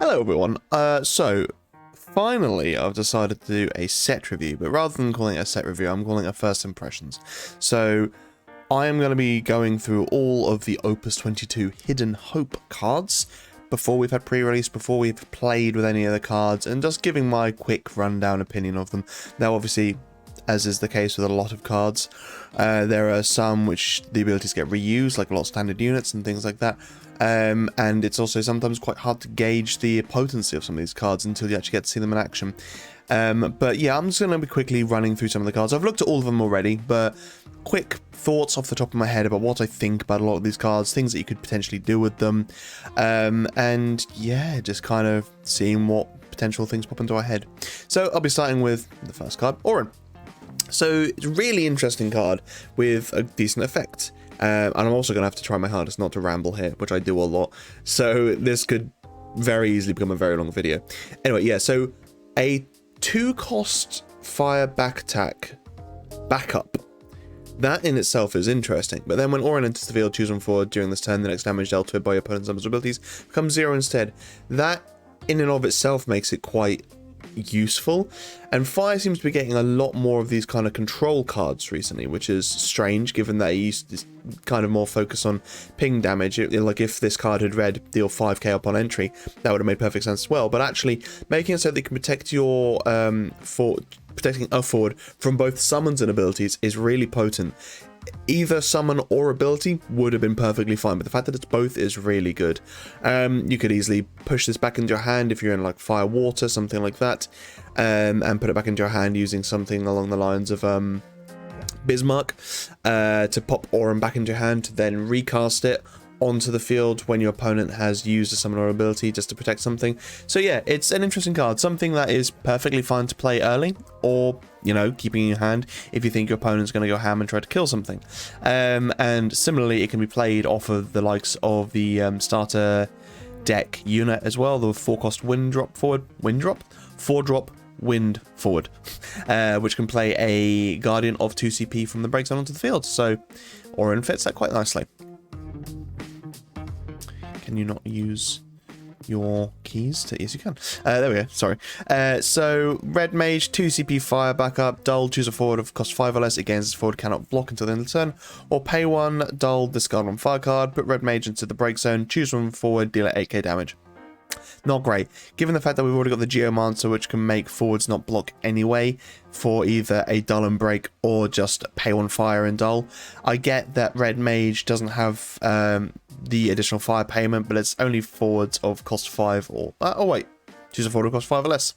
Hello everyone, so finally I've decided to do a set review, but rather than calling it a set review, I'm calling it a first impressions. So I am going to be going through all of the Opus 22 Hidden Hope cards before we've had pre-release, before we've played with any of the cards, and just giving my quick rundown opinion of them. Now obviously, as is the case with a lot of cards, there are some which the abilities get reused, like a lot of standard units and things like that. And it's also sometimes quite hard to gauge the potency of some of these cards until you actually get to see them in action. But yeah, I'm just going to be quickly running through some of the cards. I've looked at all of them already, but quick thoughts off the top of my head about what I think about a lot of these cards, things that you could potentially do with them, and yeah, just kind of seeing what potential things pop into our head. So I'll be starting with the first card, Orin. So it's a really interesting card with a decent effect. And I'm also going to have to try my hardest not to ramble here, which I do a lot. So this could very easily become a very long video. Anyway, yeah, so a 2-cost fire back attack backup. That in itself is interesting. But then when Orin enters the field, choose one forward during this turn, the next damage dealt to it by your opponent's numbers abilities becomes 0 instead. That in and of itself makes it quite useful, and Fire seems to be getting a lot more of these kind of control cards recently, which is strange given that he used to kind of more focus on ping damage. Like if this card had read deal 5k upon entry, that would have made perfect sense as well, but actually making it so that you can protect your protecting a forward from both summons and abilities is really potent. Either summon or ability would have been perfectly fine, but the fact that it's both is really good. You could easily push this back into your hand if you're in like fire water, something like that, and put it back into your hand using something along the lines of Bismarck, to pop Orin back into your hand to then recast it onto the field when your opponent has used a summon or ability just to protect something. So yeah, it's an interesting card, something that is perfectly fine to play early, or you know, keeping in your hand if you think your opponent's going to go ham and try to kill something. And similarly, it can be played off of the likes of the starter deck unit as well, the 4-cost wind drop, 4-drop wind forward, which can play a guardian of 2 CP from the break zone onto the field. So Orin fits that quite nicely. Can you not use your keys to... Yes, you can. There we go. Sorry. So Red Mage, 2 CP fire backup, dull, choose a forward of cost 5 or less. Against this forward cannot block until the end of the turn. Or pay 1, dull, discard 1 fire card, put Red Mage into the break zone, choose 1 forward, deal it 8k damage. Not great, given the fact that we've already got the Geomancer, which can make forwards not block anyway for either a dull and break or just pay 1 fire and dull. I get that Red Mage doesn't have the additional fire payment, but it's only forwards of cost 5 or... oh wait, choose a forward of cost 5 or less.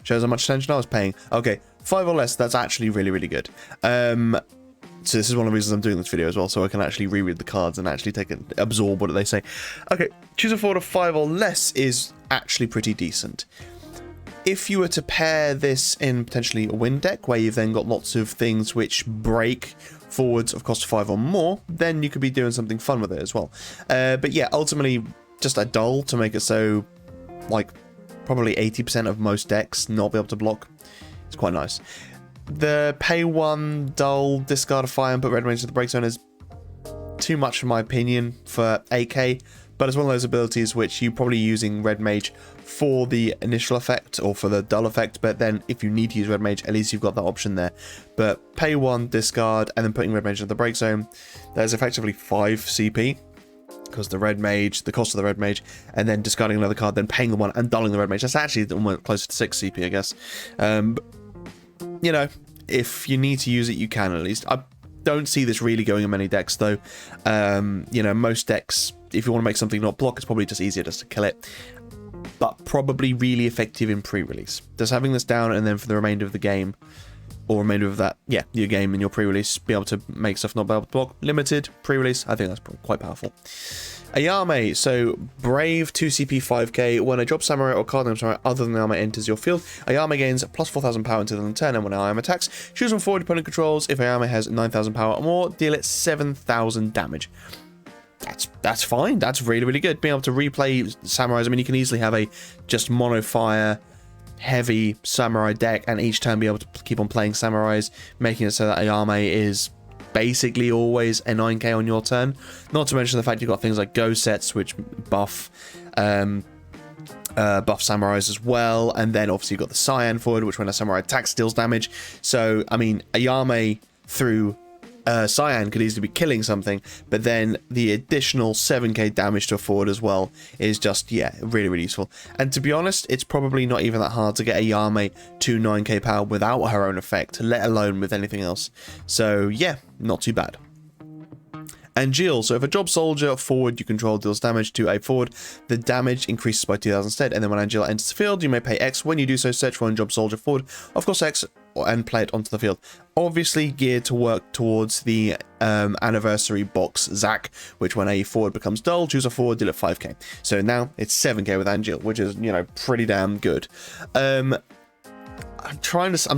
Shows how much attention I was paying. Okay, 5 or less, that's actually really, really good. So this is one of the reasons I'm doing this video as well, so I can actually reread the cards and actually absorb what they say. Okay, choose a forward of 5 or less is actually pretty decent. If you were to pair this in potentially a wind deck, where you've then got lots of things which break forwards of cost 5 or more, then you could be doing something fun with it as well. But yeah, ultimately, just a dull to make it so, like, probably 80% of most decks not be able to block. It's quite nice. The pay 1, dull, discard a fire and put Red Mage to the break zone is too much in my opinion for 8k, but it's one of those abilities which you're probably using Red Mage for the initial effect or for the dull effect, but then if you need to use Red Mage, at least you've got that option there. But pay 1, discard, and then putting Red Mage into the break zone, there's effectively 5 CP. Because the Red Mage, the cost of the Red Mage, and then discarding another card, then paying the 1 and dulling the Red Mage. That's actually almost closer to 6 CP, I guess. You know, if you need to use it, you can at least. I don't see this really going in many decks, though. You know, most decks, if you want to make something not block, it's probably just easier just to kill it. But probably really effective in pre-release. Just having this down and then for the remainder of the game, or remainder of that, yeah, your game and your pre-release, be able to make stuff not be able to block. Limited, pre-release, I think that's quite powerful. Ayame, so Brave, 2 CP 5k. When a drop samurai or card name samurai other than Ayame enters your field, Ayame gains plus 4,000 power until the end of the turn, and when Ayame attacks, choose one forward opponent controls. If Ayame has 9,000 power or more, deal it 7,000 damage. That's fine. That's really, really good. Being able to replay samurais, I mean, you can easily have a just mono fire heavy samurai deck and each turn be able to keep on playing samurais, making it so that Ayame is basically always a 9k on your turn. Not to mention the fact you've got things like go sets which buff buff samurais as well, and then obviously you've got the cyan forward, which when a samurai attacks deals damage. So I mean, Ayame through cyan could easily be killing something, but then the additional 7k damage to a forward as well is just, yeah, really, really useful. And to be honest, it's probably not even that hard to get Ayame to 9k power without her own effect, let alone with anything else. So yeah, not too bad. Angeal, so if a job soldier forward you control deals damage to a forward, the damage increases by 2000 instead, and then when Angeal enters the field, you may pay X. When you do so, search for one job soldier forward, of course X, and play it onto the field. Obviously geared to work towards the anniversary box Zac, which when a forward becomes dull, choose a forward, deal at 5k. So now it's 7k with Angeal, which is, you know, pretty damn good. I'm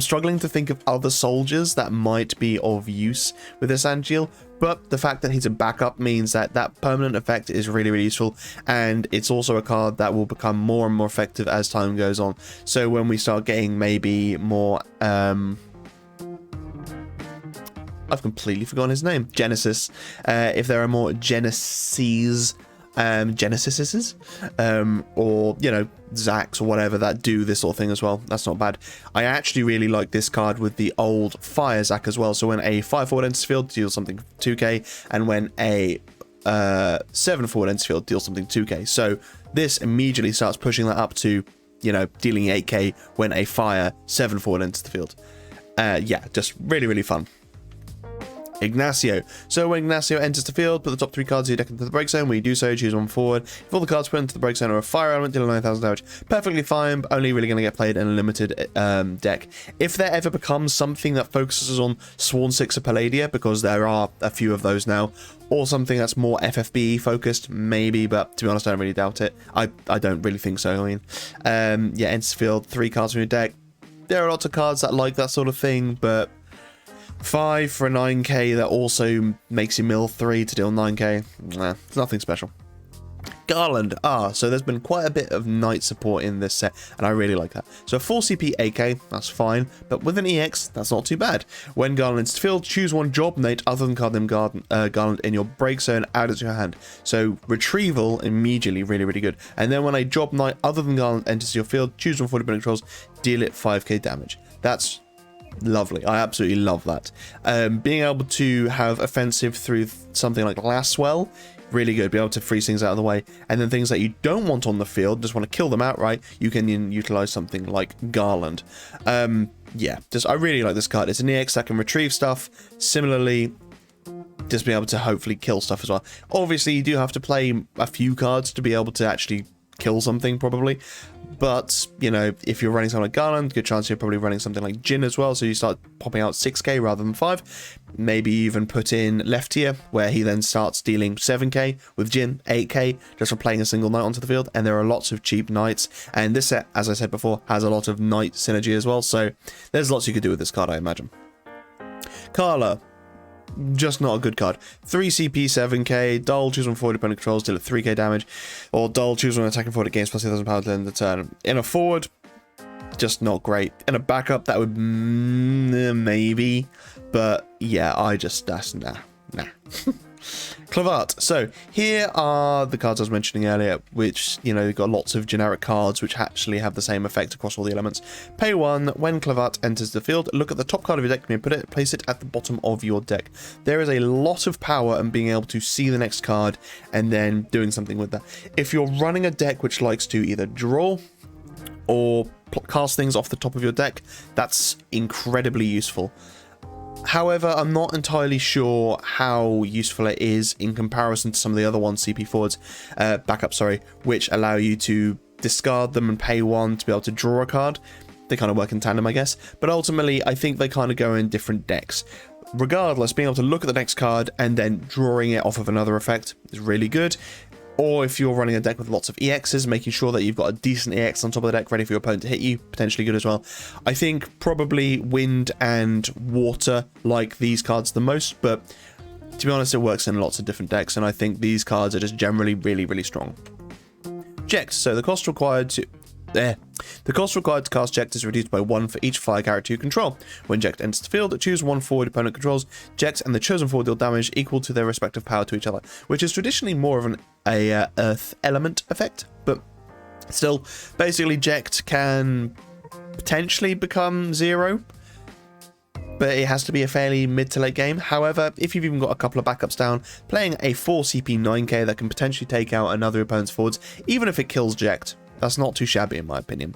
struggling to think of other soldiers that might be of use with this Angeal, but the fact that he's a backup means that that permanent effect is really, really useful, and it's also a card that will become more and more effective as time goes on. So when we start getting maybe more, I've completely forgotten his name, Genesis, if there are more Genesises, or, you know, Zacs or whatever that do this sort of thing as well, that's not bad. I actually really like this card with the old Fire Zac as well. So when a 5 forward enters field, deals something 2k, and when a 7 forward enters field, deals something 2k. So this immediately starts pushing that up to, you know, dealing 8k when a Fire 7 forward enters the field. Yeah, just really, really fun. Ignacio. So when Ignacio enters the field, put the top 3 cards of your deck into the break zone. When you do so, choose one forward. If all the cards put into the break zone are a fire element, deal 9,000 damage. Perfectly fine, but only really going to get played in a limited deck. If there ever becomes something that focuses on Sworn 6 or Palladia, because there are a few of those now, or something that's more FFB focused, maybe, but to be honest, I don't really doubt it. I don't really think so. I mean, yeah, enters the field, 3 cards from your deck. There are lots of cards that like that sort of thing, but 5 for a 9k that also makes you mill 3 to deal 9k. Nah, it's nothing special. Garland. So there's been quite a bit of knight support in this set, and I really like that. So 4 CP 8k, that's fine, but with an EX, that's not too bad. When Garland enters the field, choose one job knight other than card name Garland in your break zone, add it to your hand. So retrieval, immediately really, really good. And then when a job knight other than Garland enters your field, choose one 40 point controls, deal it 5k damage. That's lovely. I absolutely love that. Being able to have offensive through something like Laswell, really good. Be able to freeze things out of the way, and then things that you don't want on the field, just want to kill them outright, you can utilize something like Garland. Yeah, I really like this card. It's an EX that can retrieve stuff. Similarly, just be able to hopefully kill stuff as well. Obviously, you do have to play a few cards to be able to actually kill something, probably, but you know, if you're running something like Garland, good chance you're probably running something like Jin as well, so you start popping out 6k rather than 5. Maybe even put in left tier, where he then starts dealing 7k with Jin, 8k just for playing a single knight onto the field. And there are lots of cheap knights, and this set, as I said before, has a lot of knight synergy as well, so there's lots you could do with this card, I imagine. Carla, just not a good card. 3 CP, 7k, dull, choose one forward opponent controls, deal at 3k damage, or dull, choose one attacking forward against plus 2,000 power to end the turn. In a forward, just not great. In a backup, that would maybe, but yeah, that's nah. Clavat. So here are the cards I was mentioning earlier, which, you know, you've got lots of generic cards which actually have the same effect across all the elements. Pay 1. When Clavat enters the field, look at the top card of your deck and place it at the bottom of your deck. There is a lot of power in being able to see the next card and then doing something with that. If you're running a deck which likes to either draw or cast things off the top of your deck, that's incredibly useful. However, I'm not entirely sure how useful it is in comparison to some of the other 1 CP forwards, which allow you to discard them and pay 1 to be able to draw a card. They kind of work in tandem, I guess, but ultimately I think they kind of go in different decks. Regardless, being able to look at the next card and then drawing it off of another effect is really good. Or if you're running a deck with lots of EXs, making sure that you've got a decent EX on top of the deck ready for your opponent to hit you, potentially good as well. I think probably Wind and Water like these cards the most, but to be honest, it works in lots of different decks, and I think these cards are just generally really, really strong. Jex. So the cost required to cast Jex is reduced by 1 for each fire character you control. When Jex enters the field, choose one forward opponent controls. Jex and the chosen forward deal damage equal to their respective power to each other, which is traditionally more of an earth element effect, but Still, basically Ject can potentially become 0, but it has to be a fairly mid to late game. However, if you've even got a couple of backups down, playing a 4 CP 9k that can potentially take out another opponent's forwards, even if it kills Ject, that's not too shabby in my opinion.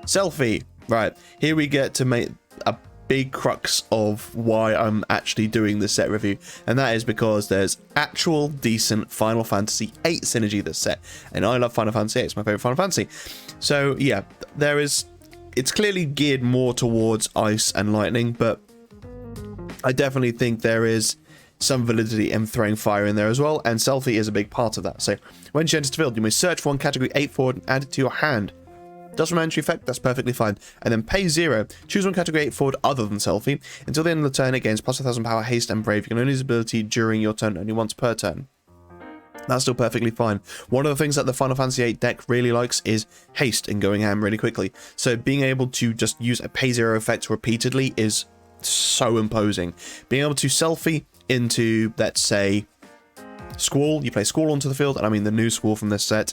Selfie. Right, here we get to make a big crux of why I'm actually doing this set review, and that is because there's actual decent Final Fantasy VIII synergy that's set, and I love Final Fantasy VIII, it's my favorite Final Fantasy. So yeah, it's clearly geared more towards ice and lightning, but I definitely think there is some validity in throwing fire in there as well, and Selfie is a big part of that. So when she enters the field, you may search for one category 8 forward and add it to your hand. Does from entry effect, that's perfectly fine. And then pay 0, choose one category 8 forward other than Selfie. Until the end of the turn, it gains plus 1000 power, haste, and brave. You can only use this ability during your turn, only once per turn. That's still perfectly fine. One of the things that the Final Fantasy VIII deck really likes is haste and going ham really quickly. So being able to just use a pay 0 effect repeatedly is so imposing. Being able to Selfie into, let's say, Squall, you play Squall onto the field, and I mean the new Squall from this set.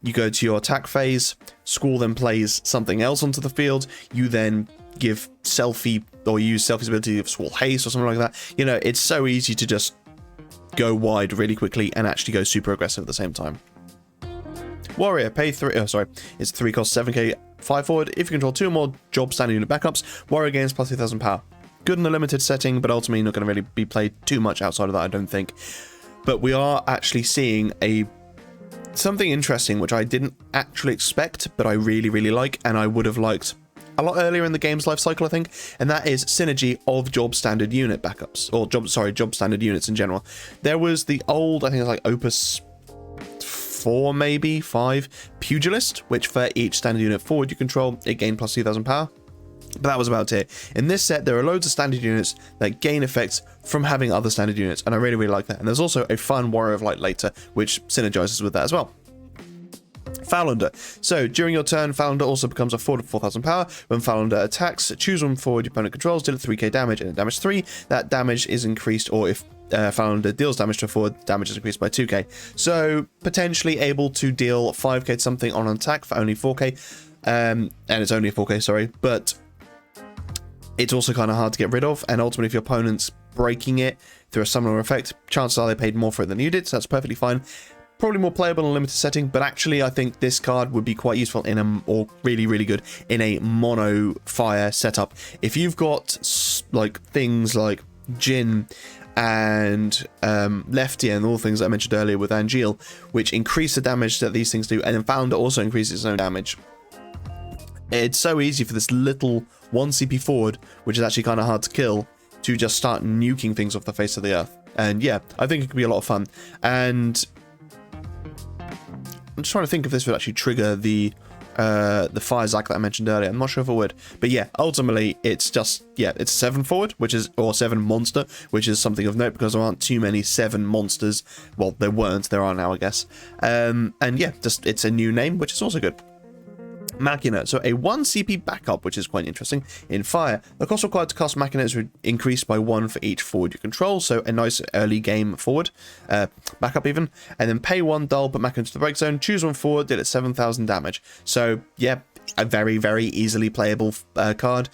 You go to your attack phase, Squall then plays something else onto the field, you then give Selfie, or use Selfie's ability to give Squall haste or something like that. You know, it's so easy to just go wide really quickly and actually go super aggressive at the same time. Warrior, pay 3, it's 3 cost 7k 5 forward. If you control 2 or more job standing unit backups, Warrior gains plus 3000 power. Good in a limited setting, but ultimately not going to really be played too much outside of that, I don't think. But we are actually seeing something interesting, which I didn't actually expect, but I really, really like, and I would have liked a lot earlier in the game's life cycle, I think, and that is synergy of job standard unit backups, or job standard units in general. There was the old, I think it was like Opus 4, maybe 5, Pugilist, which for each standard unit forward you control, it gained plus 2000 power. But that was about it. In this set, there are loads of standard units that gain effects from having other standard units, and I really, really like that. And there's also a fun Warrior of Light later, which synergizes with that as well. Founder. So, during your turn, Founder also becomes a forward of 4000 power. When Founder attacks, choose one forward your opponent controls, deal it 3k damage, and at damage 3, that damage is increased, or if Founder deals damage to a forward, damage is increased by 2k. So, potentially able to deal 5k to something on an attack for only 4k. And it's only a 4k, sorry, but it's also kind of hard to get rid of, and ultimately if your opponent's breaking it through a summoner effect, chances are they paid more for it than you did, so that's perfectly fine. Probably more playable in a limited setting, but actually I think this card would be quite useful or really, really good in a mono fire setup. If you've got like things like Jin and Lefty and all the things that I mentioned earlier with Angeal, which increase the damage that these things do, and then Founder also increases its own damage. It's so easy for this little 1 CP forward, which is actually kind of hard to kill, to just start nuking things off the face of the earth. And yeah, I think it could be a lot of fun. And I'm just trying to think if this would actually trigger the fire Zac that I mentioned earlier. I'm not sure if it would, but yeah, ultimately it's just, yeah, it's 7 forward, or 7 monster, which is something of note because there aren't too many 7 monsters. Well, there weren't, there are now, I guess. And yeah, just it's a new name, which is also good. Machina, so a 1 CP backup, which is quite interesting. In fire, the cost required to cast Machina is increased by 1 for each forward you control, so a nice early game forward, backup even, and then pay 1 dull, put Machina into the break zone, choose 1 forward, did it 7000 damage. So yeah, a very, very easily playable card.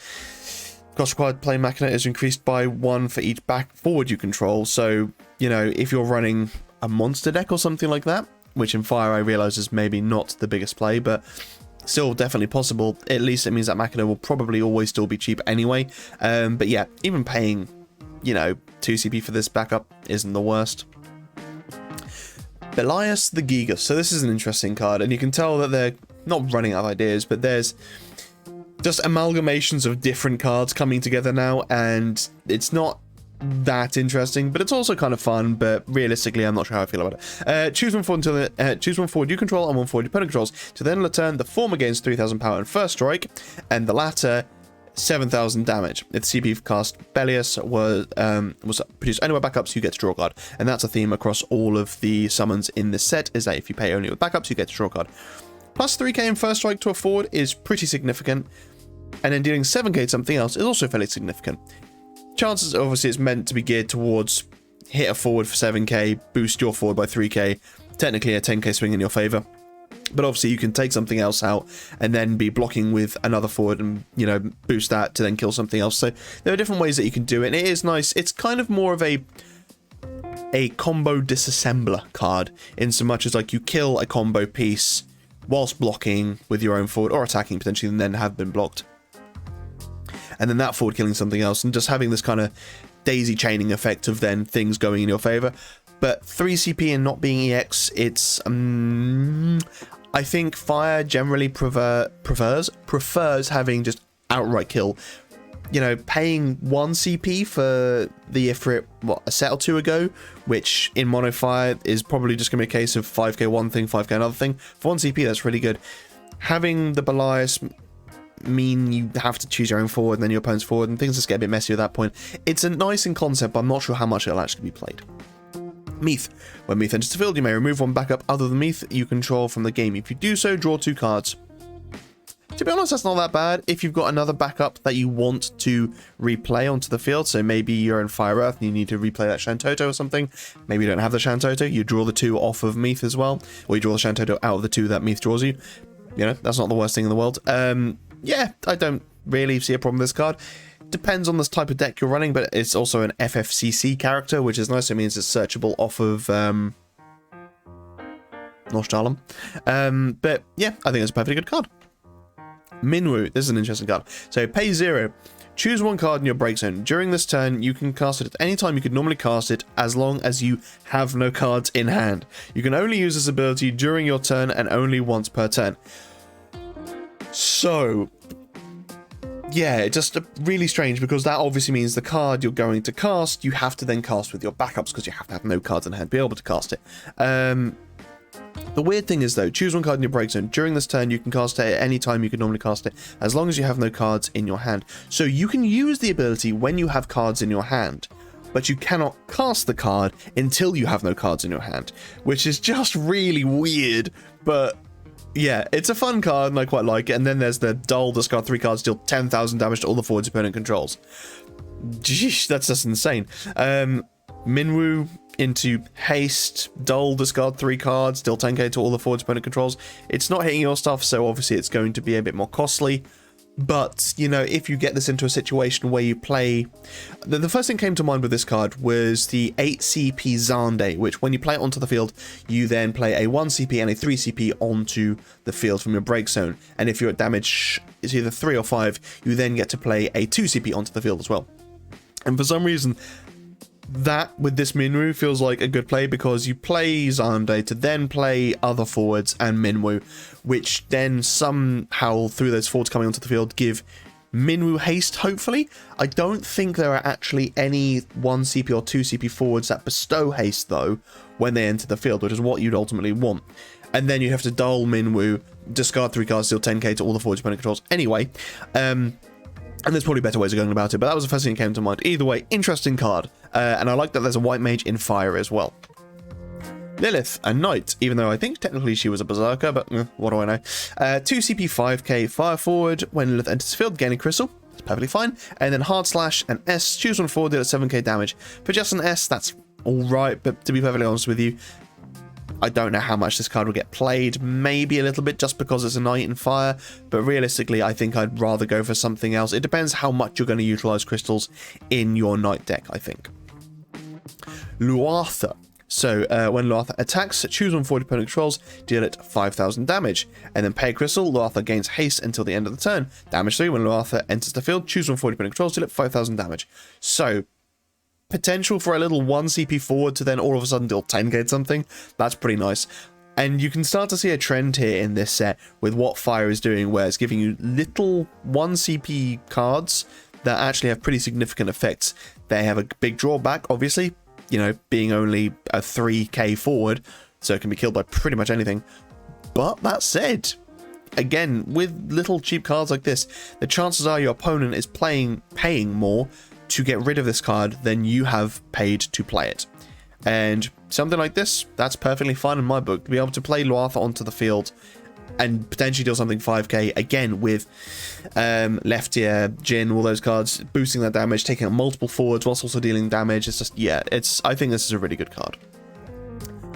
Cost required to play Machina is increased by 1 for each forward you control, so, you know, if you're running a monster deck or something like that, which in fire I realise is maybe not the biggest play, but still definitely possible. At least it means that Machina will probably always still be cheap anyway. But yeah, even paying, you know, 2 CP for this backup isn't the worst. Belias the Gigas. So this is an interesting card, and you can tell that they're not running out of ideas, but there's just amalgamations of different cards coming together now, and it's not that interesting, but it's also kind of fun. But realistically, I'm not sure how I feel about it. Choose one forward choose one forward you control and one forward your opponent controls. To then return, the former gains 3000 power and first strike, and the latter 7000 damage. If the CP cast Belias was produced only with backups, you get to draw a card, and that's a theme across all of the summons in this set. Is that if you pay only with backups, you get to draw a card. Plus 3k in first strike to a forward is pretty significant, and then dealing 7k to something else is also fairly significant. Chances, obviously, it's meant to be geared towards hit a forward for 7k, boost your forward by 3k, technically a 10k swing in your favor. But obviously you can take something else out and then be blocking with another forward and, you know, boost that to then kill something else. So there are different ways that you can do it, and it is nice. It's kind of more of a combo disassembler card, in so much as like you kill a combo piece whilst blocking with your own forward, or attacking potentially, and then have been blocked. And then that forward killing something else, and just having this kind of daisy chaining effect of then things going in your favor. But 3 CP and not being EX, it's I think Fire generally prefers having just outright kill. You know, paying 1 CP for the Ifrit, what, a set or two ago, which in Mono Fire is probably just going to be a case of 5k one thing, 5k another thing. For 1 CP, that's really good. Having the Belias mean you have to choose your own forward and then your opponent's forward, and things just get a bit messy at that point. It's a nice in concept, but I'm not sure how much it'll actually be played. Meath. When Meath enters the field, you may remove one backup other than Meath you control from the game. If you do so, draw 2 cards. To be honest, that's not that bad if you've got another backup that you want to replay onto the field. So maybe you're in Fire Earth and you need to replay that Shantoto or something. Maybe you don't have the Shantoto, you draw the 2 off of Meath as well. Or you draw the Shantoto out of the 2 that Meath draws you. You know, that's not the worst thing in the world. Yeah, I don't really see a problem with this card. Depends on the type of deck you're running, but it's also an Fftcg character, which is nice. It means it's searchable off of Norshdalem. But yeah, I think it's a perfectly good card. Minwu, this is an interesting card. So pay 0. Choose 1 card in your break zone. During this turn, you can cast it at any time you could normally cast it, as long as you have no cards in hand. You can only use this ability during your turn and only once per turn. So yeah, it's just really strange, because that obviously means the card you're going to cast, you have to then cast with your backups, because you have to have no cards in hand to be able to cast it. The weird thing is, though, choose 1 card in your break zone. During this turn, you can cast it at any time you could normally cast it, as long as you have no cards in your hand. So you can use the ability when you have cards in your hand, but you cannot cast the card until you have no cards in your hand, which is just really weird, but yeah, it's a fun card and I quite like it. And then there's the dull, discard 3 cards, deal 10,000 damage to all the forwards opponent controls. Jeez, that's just insane. Minwu into haste, dull, discard 3 cards, deal 10k to all the forwards opponent controls. It's not hitting your stuff, so obviously it's going to be a bit more costly. But, you know, if you get this into a situation where you play... The first thing came to mind with this card was the 8 CP Zande, which when you play it onto the field, you then play a 1 CP and a 3 CP onto the field from your break zone. And if you're at damage, it's either 3 or 5, you then get to play a 2 CP onto the field as well. And for some reason, that with this Minwu feels like a good play, because you play Zande to then play other forwards and Minwu, which then somehow through those forwards coming onto the field give Minwu haste, hopefully. I don't think there are actually any 1 CP or 2 CP forwards that bestow haste though when they enter the field, which is what you'd ultimately want. And then you have to dull Minwu, discard 3 cards, deal 10k to all the forwards opponent controls anyway. And there's probably better ways of going about it, but that was the first thing that came to mind. Either way, interesting card. And I like that there's a white mage in Fire as well. Lilith, a knight, even though I think technically she was a berserker, but what do I know. 2 CP 5k fire forward. When Lilith enters the field, gain a crystal. It's perfectly fine. And then hard slash and S. Choose 1 forward, deal 7k damage. For just an S, that's alright, but to be perfectly honest with you, I don't know how much this card will get played. Maybe a little bit just because it's a knight in Fire, but realistically I think I'd rather go for something else. It depends how much you're going to utilize crystals in your knight deck, I think. Luartha. So when Luartha attacks, choose 1 forward opponent controls, deal it 5,000 damage, and then pay a crystal. Luartha gains haste until the end of the turn. Damage 3, when Luartha enters the field, choose 1 forward opponent controls, deal it 5,000 damage. So potential for a little 1 CP forward to then all of a sudden deal 10k something. That's pretty nice. And you can start to see a trend here in this set with what Fire is doing, where it's giving you little 1 CP cards that actually have pretty significant effects. They have a big drawback, obviously, you know, being only a 3k forward, so it can be killed by pretty much anything. But that said, again, with little cheap cards like this, the chances are your opponent is paying more to get rid of this card than you have paid to play it. And something like this, that's perfectly fine in my book. To be able to play Luartha onto the field and potentially deal something 5k, again with left ear, Jin, all those cards, boosting that damage, taking out multiple forwards whilst also dealing damage. It's just, yeah, I think this is a really good card.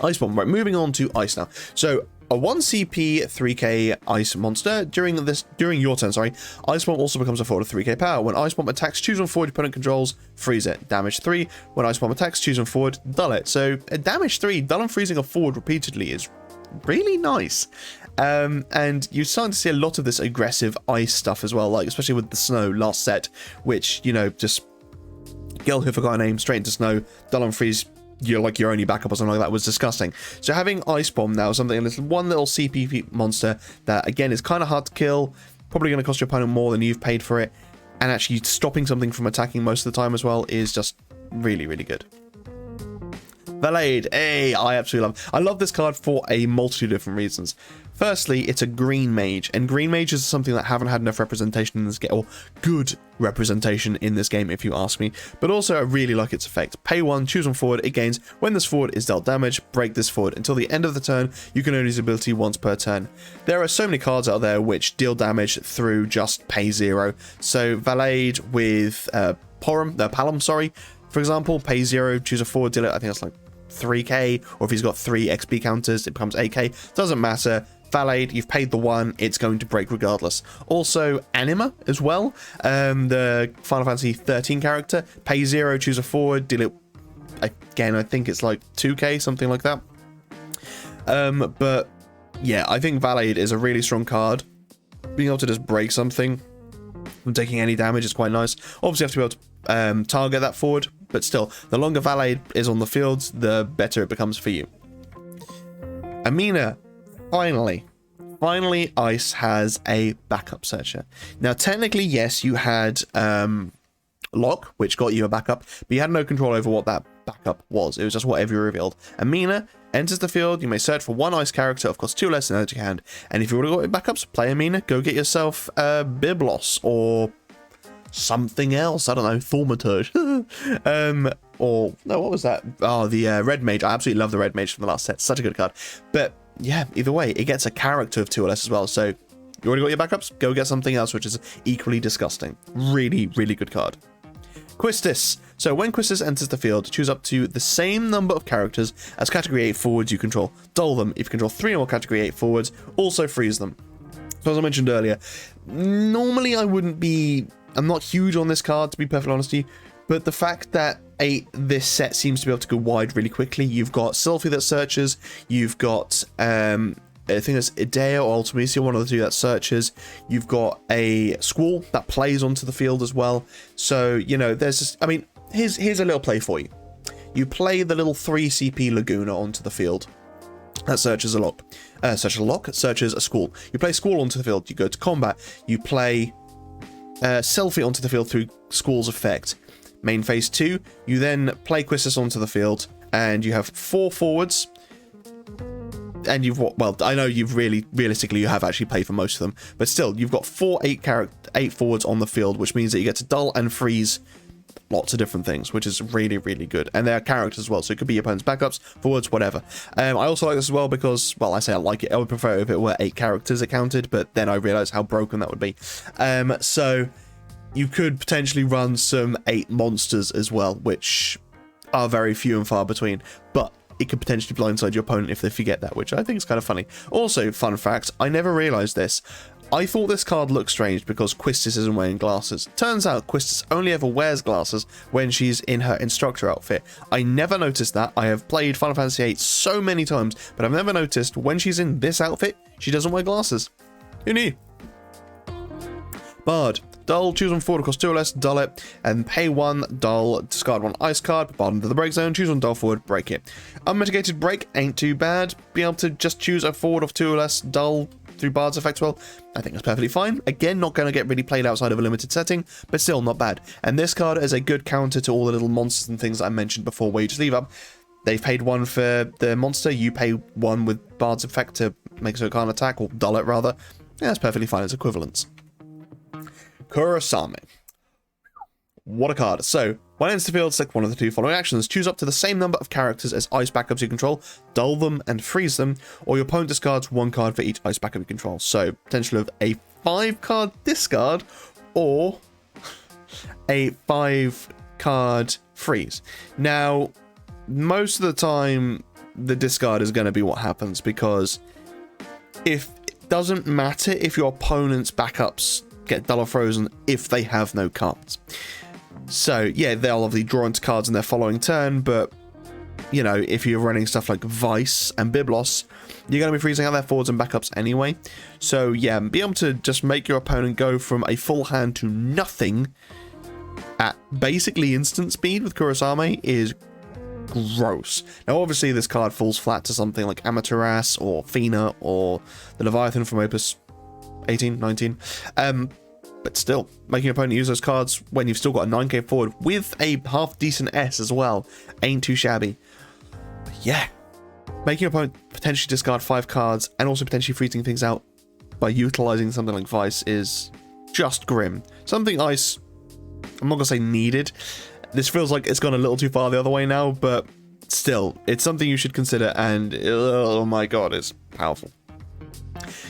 Ice Bomb. Right, moving on to Ice now. So a 1 CP 3k ice monster. During your turn, sorry, Ice Bomb also becomes a forward of 3k power. When Ice Bomb attacks, choose one forward your opponent controls, freeze it. Damage 3. When Ice Bomb attacks, choose one forward, dull it. So at damage 3, dull and freezing a forward repeatedly is really nice. And you're starting to see a lot of this aggressive ice stuff as well, like especially with the snow last set, which, you know, just girl who forgot her name straight into snow, dull and freeze, you're like your only backup or something like that, was disgusting. So having Ice Bomb now, one little CP monster that again is kind of hard to kill, probably going to cost your opponent more than you've paid for it, and actually stopping something from attacking most of the time as well is just really, really good. Valade, hey, I love this card for a multitude of different reasons. Firstly, it's a green mage, and green mages is something that haven't had enough representation in this game, or good representation in this game if you ask me, but also I really like its effect. Pay 1, choose one forward, it gains when this forward is dealt damage, break this forward. Until the end of the turn, you can only use the ability once per turn. There are so many cards out there which deal damage through just pay 0, so Valade with Palom, sorry, for example, pay 0, choose a forward, deal it, I think that's like 3k, or if he's got 3 XP counters, it becomes 8k, doesn't matter. Valade, you've paid the 1, it's going to break regardless. Also, Anima as well, the Final Fantasy 13 character, pay 0, choose a forward, deal it, again, I think it's like 2k, something like that. But yeah, I think Valade is a really strong card. Being able to just break something from taking any damage is quite nice. Obviously, you have to be able to target that forward, but still, the longer Valade is on the field, the better it becomes for you. Amina, finally, Ice has a backup searcher. Now, technically, yes, you had Lock, which got you a backup, but you had no control over what that backup was. It was just whatever you revealed. Amina enters the field. You may search for 1 ice character, of course 2 less than that you hand. And if you would have got your backups, play Amina, go get yourself Biblos or something else. I don't know, Thaumaturge. Or no, what was that? Oh, the Red Mage. I absolutely love the Red Mage from the last set. Such a good card. But yeah, either way, it gets a character of 2 or less as well. So you already got your backups, go get something else which is equally disgusting. Really, really good card. Quistis. So when Quistis enters the field, choose up to the same number of characters as category 8 forwards you control. Dull them. If you control 3 or more category 8 forwards, also freeze them. So as I mentioned earlier, normally I'm not huge on this card, to be perfectly honest with you, but the fact that this set seems to be able to go wide really quickly. You've got Sylphie that searches, you've got I think it's Idea or Ultimecia, one of the 2 that searches. You've got a Squall that plays onto the field as well. So, you know, there's just, I mean, here's a little play for you. You play the little 3 CP Laguna onto the field. That searches a lock. Searches a Squall. You play Squall onto the field, you go to combat. You play Sylphie onto the field through Squall's effect. Main phase 2, you then play Quistis onto the field, and you have 4 forwards. And well, I know realistically you have actually played for most of them, but still, you've got 8 forwards on the field, which means that you get to dull and freeze lots of different things, which is really, really good. And they are characters as well, so it could be your opponent's backups, forwards, whatever. I also like this as well because, well, I say I like it. I would prefer if it were 8 characters it counted, but then I realized how broken that would be. So you could potentially run some 8 monsters as well, which are very few and far between, but it could potentially blindside your opponent if they forget that, which I think is kind of funny. Also, fun fact, I never realized this. I thought this card looked strange because Quistis isn't wearing glasses. Turns out Quistis only ever wears glasses when she's in her instructor outfit. I never noticed that. I have played Final Fantasy VIII so many times, but I've never noticed when she's in this outfit, she doesn't wear glasses. Who knew? Bard. Dull, choose one forward, cost 2 or less, dull it, and pay 1, dull, discard 1 ice card, Bard into the break zone, choose one dull forward, break it. Unmitigated break ain't too bad. Being able to just choose a forward of 2 or less, dull through Bard's effect, well, I think that's perfectly fine. Again, not going to get really played outside of a limited setting, but still not bad. And this card is a good counter to all the little monsters and things that I mentioned before where you just leave up. They've paid 1 for the monster, you pay 1 with Bard's effect to make so it can't attack, or dull it rather. Yeah, that's perfectly fine as equivalents. Kurosame. What a card. So, when it enters the field, select one of the 2 following actions. Choose up to the same number of characters as ice backups you control, dull them and freeze them, or your opponent discards 1 card for each ice backup you control. So, potential of a 5-card discard, or a 5-card freeze. Now, most of the time, the discard is going to be what happens, because If it doesn't matter if your opponent's backups get dull or frozen if they have no cards. So yeah, they'll obviously draw into cards in their following turn, but you know, if you're running stuff like Vice and Biblos, you're going to be freezing out their forwards and backups anyway. So yeah, be able to just make your opponent go from a full hand to nothing at basically instant speed with Kurosame is gross. Now obviously this card falls flat to something like Amaterasu or Fina or the Leviathan from Opus 18, 19. But still, making your opponent use those cards when you've still got a 9k forward with a half decent S as well ain't too shabby. But yeah, making your opponent potentially discard 5 cards and also potentially freezing things out by utilizing something like Vice is just grim. Something Ice, I'm not going to say needed. This feels like it's gone a little too far the other way now, but still, it's something you should consider, and oh my god, it's powerful.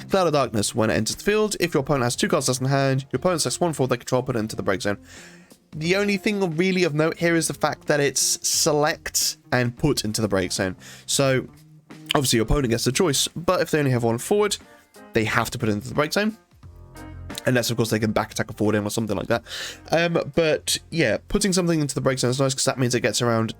Cloud of Darkness. When it enters the field, if your opponent has 2 cards less in hand, your opponent selects 1 forward they control, put it into the break zone. The only thing really of note here is the fact that it's select and put into the break zone. So obviously your opponent gets the choice, but if they only have 1 forward, they have to put it into the break zone. Unless, of course, they can back attack a forward in or something like that. But yeah, putting something into the break zone is nice because that means it gets around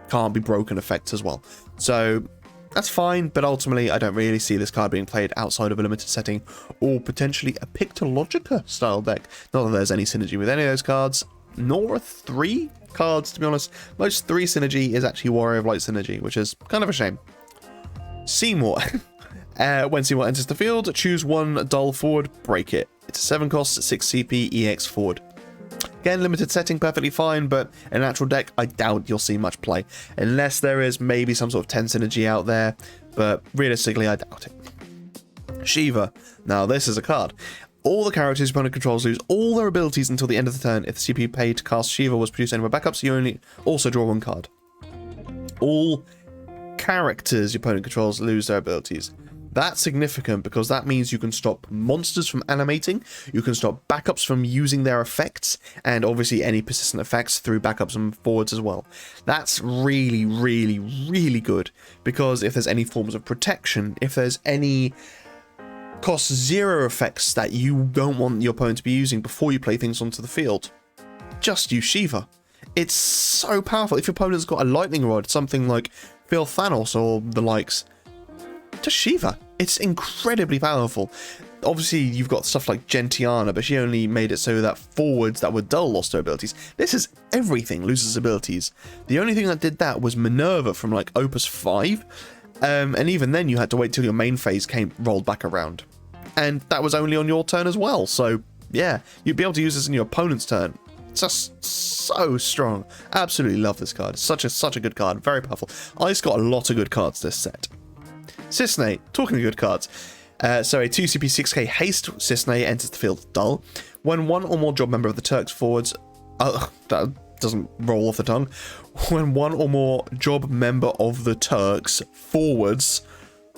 can't be broken effects as well. So that's fine, but ultimately I don't really see this card being played outside of a limited setting or potentially a Pictologica style deck. Not that there's any synergy with any of those cards, nor 3 cards, to be honest. Most 3 synergy is actually Warrior of Light synergy, which is kind of a shame. Seymour. When Seymour enters the field, choose 1 dull forward, break it. It's a 7 cost, 6 CP, EX forward. Again, limited setting, perfectly fine, but in an actual deck, I doubt you'll see much play. Unless there is maybe some sort of 10 synergy out there, but realistically, I doubt it. Shiva. Now, this is a card. All the characters your opponent controls lose all their abilities until the end of the turn. If the CP paid to cast Shiva was produced anywhere backups, you only also draw 1 card. All characters your opponent controls lose their abilities. That's significant because that means you can stop monsters from animating, you can stop backups from using their effects, and obviously any persistent effects through backups and forwards as well. That's really, really, really good, because if there's any forms of protection, if there's any cost 0 effects that you don't want your opponent to be using before you play things onto the field, just use Shiva. It's so powerful. If your opponent's got a lightning rod, something like Phil Thanos or the likes, just Shiva. It's incredibly powerful. Obviously, you've got stuff like Gentiana, but she only made it so that forwards that were dull lost their abilities. This is everything loses abilities. The only thing that did that was Minerva from like Opus 5, and even then you had to wait till your main phase rolled back around. And that was only on your turn as well, so yeah, you'd be able to use this in your opponent's turn. It's just so strong. Absolutely love this card. Such a good card, very powerful. Ice got a lot of good cards this set. Cisne, talking of good cards. So a 2CP 6k haste Cisne enters the field dull. When 1 or more job member of the Turks forwards... that doesn't roll off the tongue. When 1 or more job member of the Turks forwards...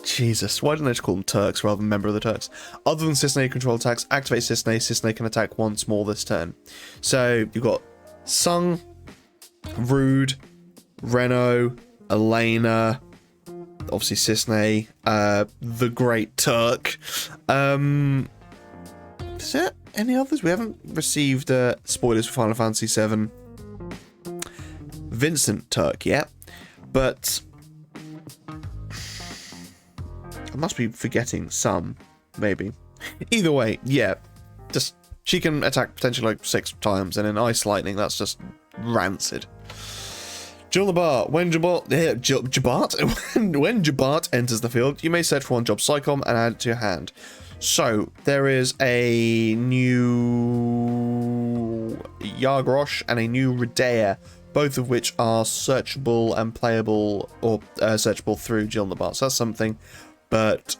Jesus, why didn't I just call them Turks rather than member of the Turks? Other than Cisne control attacks, activate Cisne. Cisne can attack once more this turn. So you've got Sung, Rude, Reno, Elena... obviously Cisne, the Great Turk. Is there any others? We haven't received spoilers for Final Fantasy VII Vincent Turk yet, but I must be forgetting some, maybe. Either way, yeah, just she can attack potentially like 6 times, and in Ice Lightning, that's just rancid. Jilnabar, when Jabart enters the field, you may search for 1 job Psychom and add it to your hand. So, there is a new Yargrosh and a new Redea, both of which are searchable and playable, or searchable through Jilnabar. So that's something, but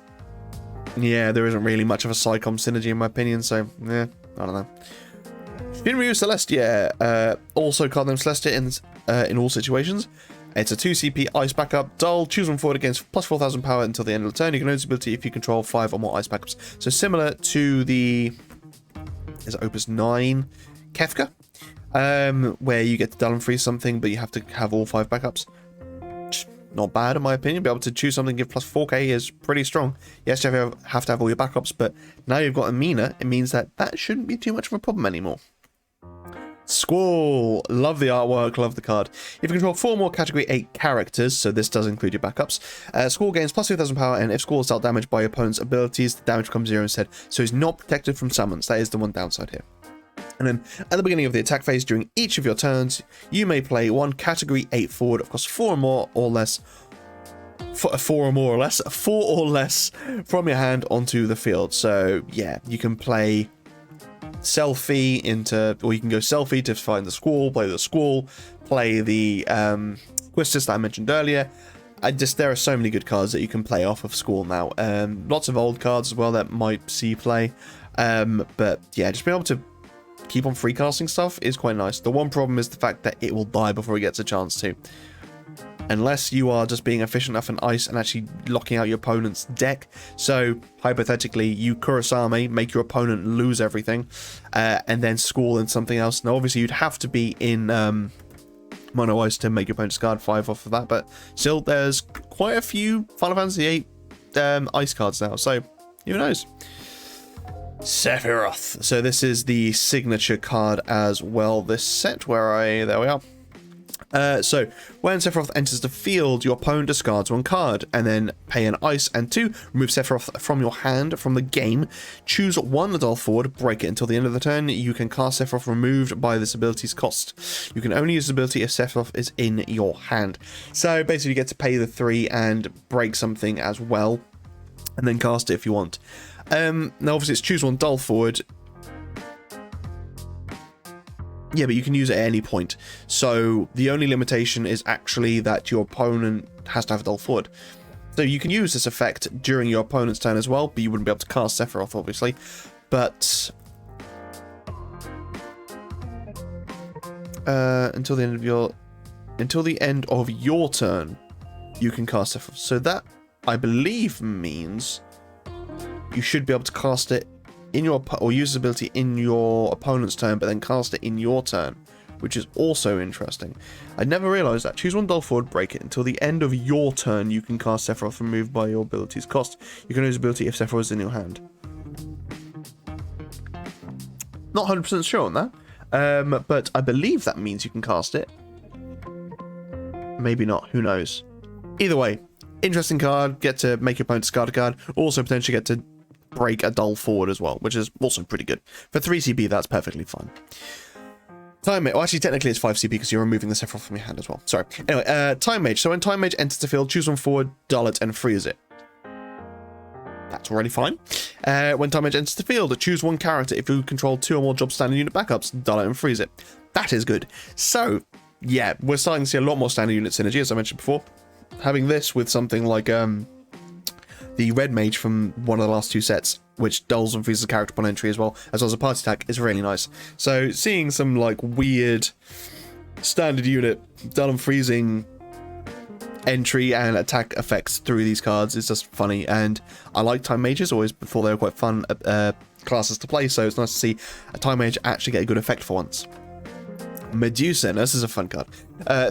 yeah, there isn't really much of a Psychom synergy in my opinion, so yeah, I don't know. Shinryu Celestia, also card name Celestia in all situations. It's a 2CP ice backup, dull, choose 1 forward against plus 4,000 power until the end of the turn. You can own this ability if you control 5 or more ice backups. So similar to the Opus 9 Kefka, where you get to dull and freeze something, but you have to have all 5 backups. not bad in my opinion. Be able to choose something, give plus 4k is pretty strong. Yes, you have to have all your backups, but now you've got Amina, it means that shouldn't be too much of a problem anymore. Squall, love the artwork, love the card. If you control 4 more category 8 characters, so this does include your backups, Squall gains plus 2,000 power, and if Squall is dealt damage by your opponent's abilities, the damage becomes 0 instead, so he's not protected from summons. That is the one downside here. And then at the beginning of the attack phase, during each of your turns, you may play one category 8 forward, of course 4 or less from your hand onto the field. So yeah, you can play Selfie or you can go Selfie to find the Squall, play the Squall, play the Quistis that I mentioned earlier. There are so many good cards that you can play off of Squall now. Lots of old cards as well that might see play. But yeah, just being able to keep on free casting stuff is quite nice. The one problem is the fact that it will die before it gets a chance to. Unless you are just being efficient enough in ice and actually locking out your opponent's deck. So, hypothetically, you Kurosame, make your opponent lose everything, and then Squall in something else. Now, obviously, you'd have to be in Mono Ice to make your opponent discard 5 off of that, but still, there's quite a few Final Fantasy VIII ice cards now, so who knows? Sephiroth. So this is the signature card as well, this set, there we are. So, when Sephiroth enters the field, your opponent discards 1 card, and then pay an ice, and 2, remove Sephiroth from your hand from the game, choose 1 adult forward, break it until the end of the turn. You can cast Sephiroth removed by this ability's cost. You can only use this ability if Sephiroth is in your hand. So, basically you get to pay the 3 and break something as well, and then cast it if you want. Now obviously it's choose 1 dull forward. Yeah, but you can use it at any point. So the only limitation is actually that your opponent has to have a dull forward. So you can use this effect during your opponent's turn as well, but you wouldn't be able to cast Sephiroth, obviously. But until the end of your turn, you can cast Sephiroth. So that, I believe, means you should be able to cast it in your, or use this ability in your opponent's turn, but then cast it in your turn, which is also interesting. I never realized that. Choose 1 dull forward, break it. Until the end of your turn, you can cast Sephiroth removed by your ability's cost. You can use ability if Sephiroth is in your hand. Not 100% sure on that, but I believe that means you can cast it. Maybe not, who knows. Either way, interesting card, get to make your opponent discard a card, also potentially get to break a dull forward as well, which is also pretty good. For 3 CP, that's perfectly fine. Time Mage, well actually technically it's 5 CP because you're removing the Sephiroth from your hand as well. Sorry. Anyway, Time Mage. So when Time Mage enters the field, choose 1 forward, dull it, and freeze it. That's already fine. When Time Mage enters the field, choose 1 character. If you control 2 or more job standard unit backups, dull it and freeze it. That is good. So, yeah, we're starting to see a lot more standard unit synergy, as I mentioned before. Having this with something like the Red Mage from one of the last 2 sets, which dulls and freezes the character upon entry as well as a party attack, is really nice. So seeing some like weird standard unit dull and freezing entry and attack effects through these cards is just funny, and I like Time Mages, always before they were quite fun classes to play, so it's nice to see a Time Mage actually get a good effect for once. Medusa, now this is a fun card.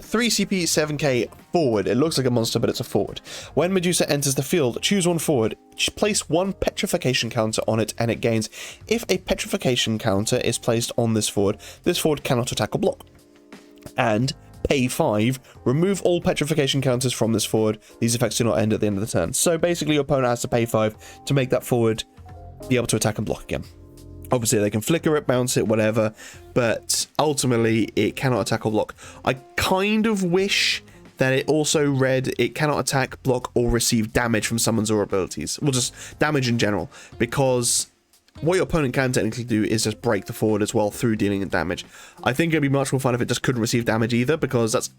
3 CP, 7k forward. It looks like a monster, but it's a forward. When Medusa enters the field, choose 1 forward, place 1 petrification counter on it, and it gains. If a petrification counter is placed on this forward cannot attack or block. And pay 5, remove all petrification counters from this forward. These effects do not end at the end of the turn. So basically your opponent has to pay 5 to make that forward be able to attack and block again. Obviously, they can flicker it, bounce it, whatever, but ultimately, it cannot attack or block. I kind of wish that it also read it cannot attack, block, or receive damage from summons or abilities. Well, just damage in general, because what your opponent can technically do is just break the forward as well through dealing damage. I think it'd be much more fun if it just couldn't receive damage either, because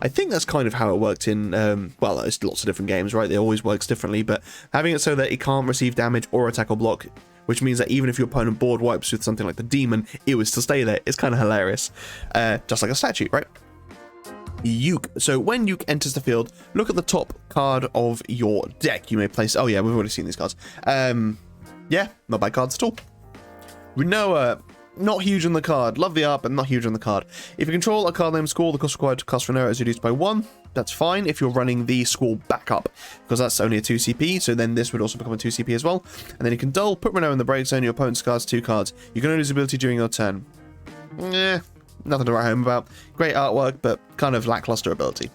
I think that's kind of how it worked in, well, it's lots of different games, right? It always works differently, but having it so that it can't receive damage or attack or block, which means that even if your opponent board wipes with something like the demon, it would still stay there. It's kind of hilarious. Just like a statue, right? Yuke. So when Yuke enters the field, look at the top card of your deck. You may place... Oh yeah, we've already seen these cards. Yeah, not bad cards at all. Rinoa. not huge on the card. Love the art, but not huge on the card. If you control a card named Squall, the cost required to cast for an arrow is reduced by 1. That's fine if you're running the Squall backup, because that's only a 2 CP, so then this would also become a 2 CP as well. And then you can dull, put Renault in the break zone, your opponent discards 2 cards. You can only use ability during your turn. Nothing to write home about. Great artwork, but kind of lackluster ability.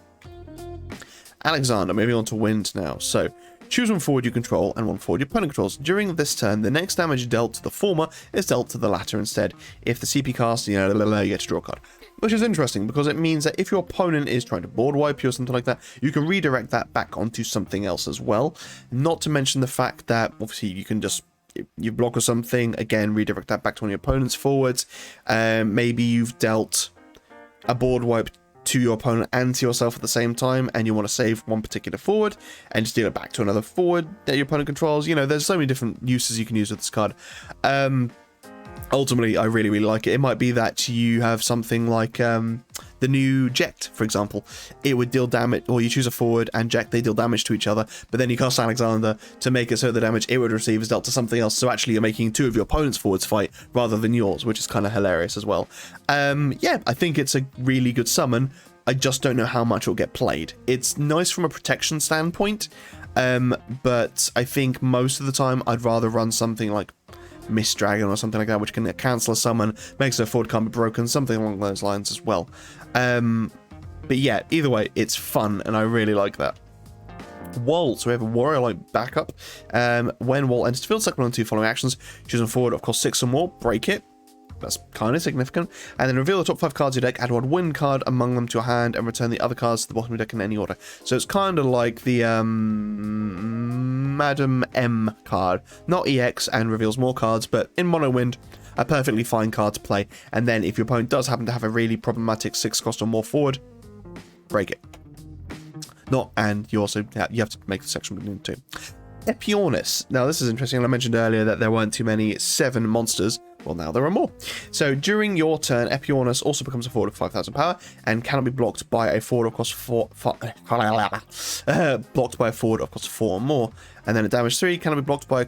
Alexander, moving on to Wind now. So, choose one forward you control and one forward your opponent controls. During this turn, the next damage dealt to the former is dealt to the latter instead. If the CP cast, you get to draw a card. Which is interesting, because it means that if your opponent is trying to board wipe you or something like that, you can redirect that back onto something else as well. Not to mention the fact that, obviously, you can just, you block or something, again, redirect that back to one of your opponent's forwards. Maybe you've dealt a board wipe to your opponent and to yourself at the same time, and you want to save one particular forward and just deal it back to another forward that your opponent controls. There's so many different uses you can use with this card. Ultimately, I really, really like it. It might be that you have something like the new Jekt, for example. It would deal damage, or you choose a forward and Jekt, they deal damage to each other, but then you cast Alexander to make it so the damage it would receive is dealt to something else, so actually you're making 2 of your opponent's forwards fight rather than yours, which is kind of hilarious as well. Yeah, I think it's a really good summon. I just don't know how much it'll get played. It's nice from a protection standpoint, but I think most of the time I'd rather run something like Mist Dragon or something like that, which can cancel a summon, makes their forward can't be broken, something along those lines as well. But yeah, either way, it's fun, and I really like that. Wall, so we have a warrior-like backup. When Wall enters the field, select one of 2 following actions. Choose a forward of cost 6 or more, break it. That's kind of significant. And then reveal the top 5 cards of your deck, add 1 win card among them to your hand, and return the other cards to the bottom of your deck in any order. So it's kind of like the Madam M card. Not EX and reveals more cards, but in mono wind, a perfectly fine card to play. And then if your opponent does happen to have a really problematic 6 cost or more forward, break it. And you also you have to make the section between the 2. Epiornis. Now this is interesting. I mentioned earlier that there weren't too many 7 monsters. Well, now there are more. So during your turn, Epiornis also becomes a forward of 5,000 power and cannot be blocked by a forward of cost 4. Blocked by a forward of cost 4 or more. And then at damage 3, cannot be blocked by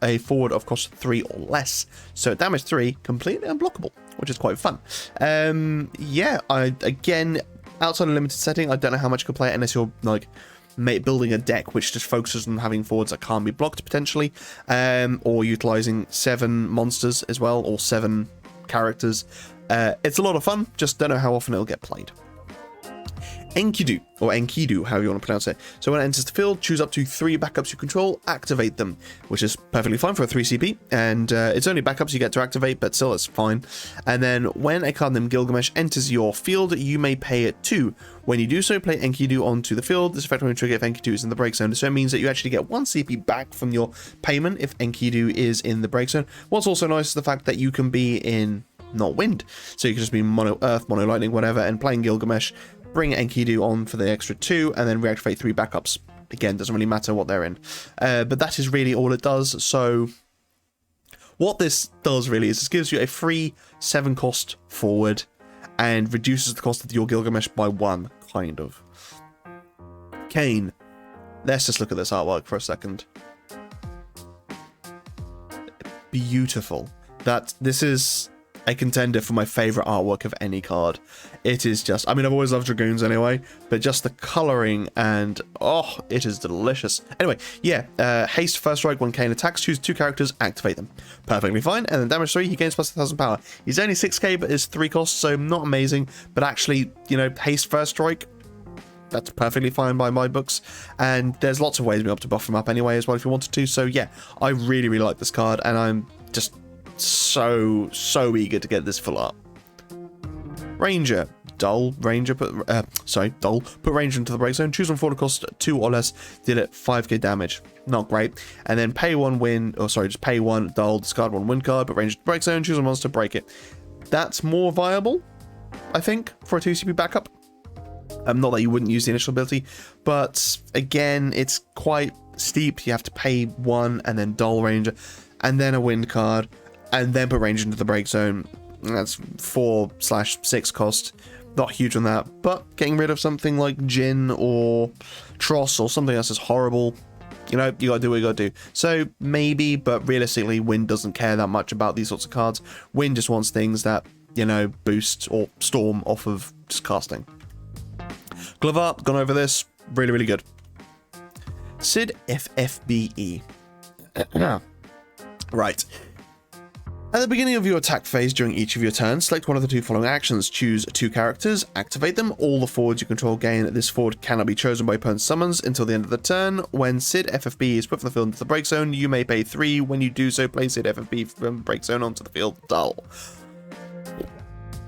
a forward of cost 3 or less. So at damage 3, completely unblockable, which is quite fun. Yeah, again, outside of limited setting, I don't know how much you could play it unless you're like building a deck which just focuses on having forwards that can't be blocked potentially, or utilizing 7 monsters as well, or 7 characters. It's a lot of fun, just don't know how often it'll get played. Enkidu, or Enkidu, however you want to pronounce it. So when it enters the field, choose up to 3 backups you control, activate them, which is perfectly fine for a 3 CP, and it's only backups you get to activate, but still it's fine. And then when a card named Gilgamesh enters your field, you may pay it 2. When you do so, play Enkidu onto the field. This effect will trigger if Enkidu is in the break zone, so it means that you actually get 1 CP back from your payment if Enkidu is in the break zone. What's also nice is the fact that you can be in not wind, so you can just be mono earth, mono lightning, whatever, and playing Gilgamesh, bring Enkidu on for the extra 2, and then reactivate 3 backups. Again, doesn't really matter what they're in. But that is really all it does. So what this does really is this gives you a free 7 cost forward and reduces the cost of your Gilgamesh by 1, kind of. Kane. Let's just look at this artwork for a second. Beautiful. This is a contender for my favorite artwork of any card. It is just, I mean, I've always loved Dragoons anyway, but just the coloring and, oh, it is delicious. Anyway, yeah, haste first strike when Kane attacks, choose 2 characters, activate them. Perfectly fine, and then damage 3, he gains plus 1,000 power. He's only 6k, but is 3 costs, so not amazing, but actually, haste first strike, that's perfectly fine by my books, and there's lots of ways to be able to buff him up anyway as well if you wanted to, so yeah, I really, really like this card, and I'm just so eager to get this full art. Ranger. Dull. Ranger. Put Ranger into the break zone. Choose one forward cost 2 or less. Deal it 5k damage. Not great. And then pay 1 win. Or sorry, just pay 1 dull. Discard 1 win card. Put Ranger to the break zone. Choose a monster. Break it. That's more viable, I think, for a 2 CP backup. Not that you wouldn't use the initial ability, but again, it's quite steep. You have to pay 1 and then dull Ranger, and then a wind card, and then put Ranger into the break zone. That's 4/6 cost. Not huge on that, but getting rid of something like Jin or Tross or something else is horrible. You know, you gotta do what you gotta do. So maybe, but realistically, Wind doesn't care that much about these sorts of cards. Wind just wants things that, you know, boost or storm off of just casting. Glove Up, gone over this, really, really good. Sid FFBE. Right. At the beginning of your attack phase during each of your turns, select one of the two following actions. Choose 2 characters, activate them. All the forwards you control gain this forward cannot be chosen by opponent's summons until the end of the turn. When Sid FFB is put from the field into the break zone, you may pay 3. When you do so, play Sid FFB from break zone onto the field. Dull.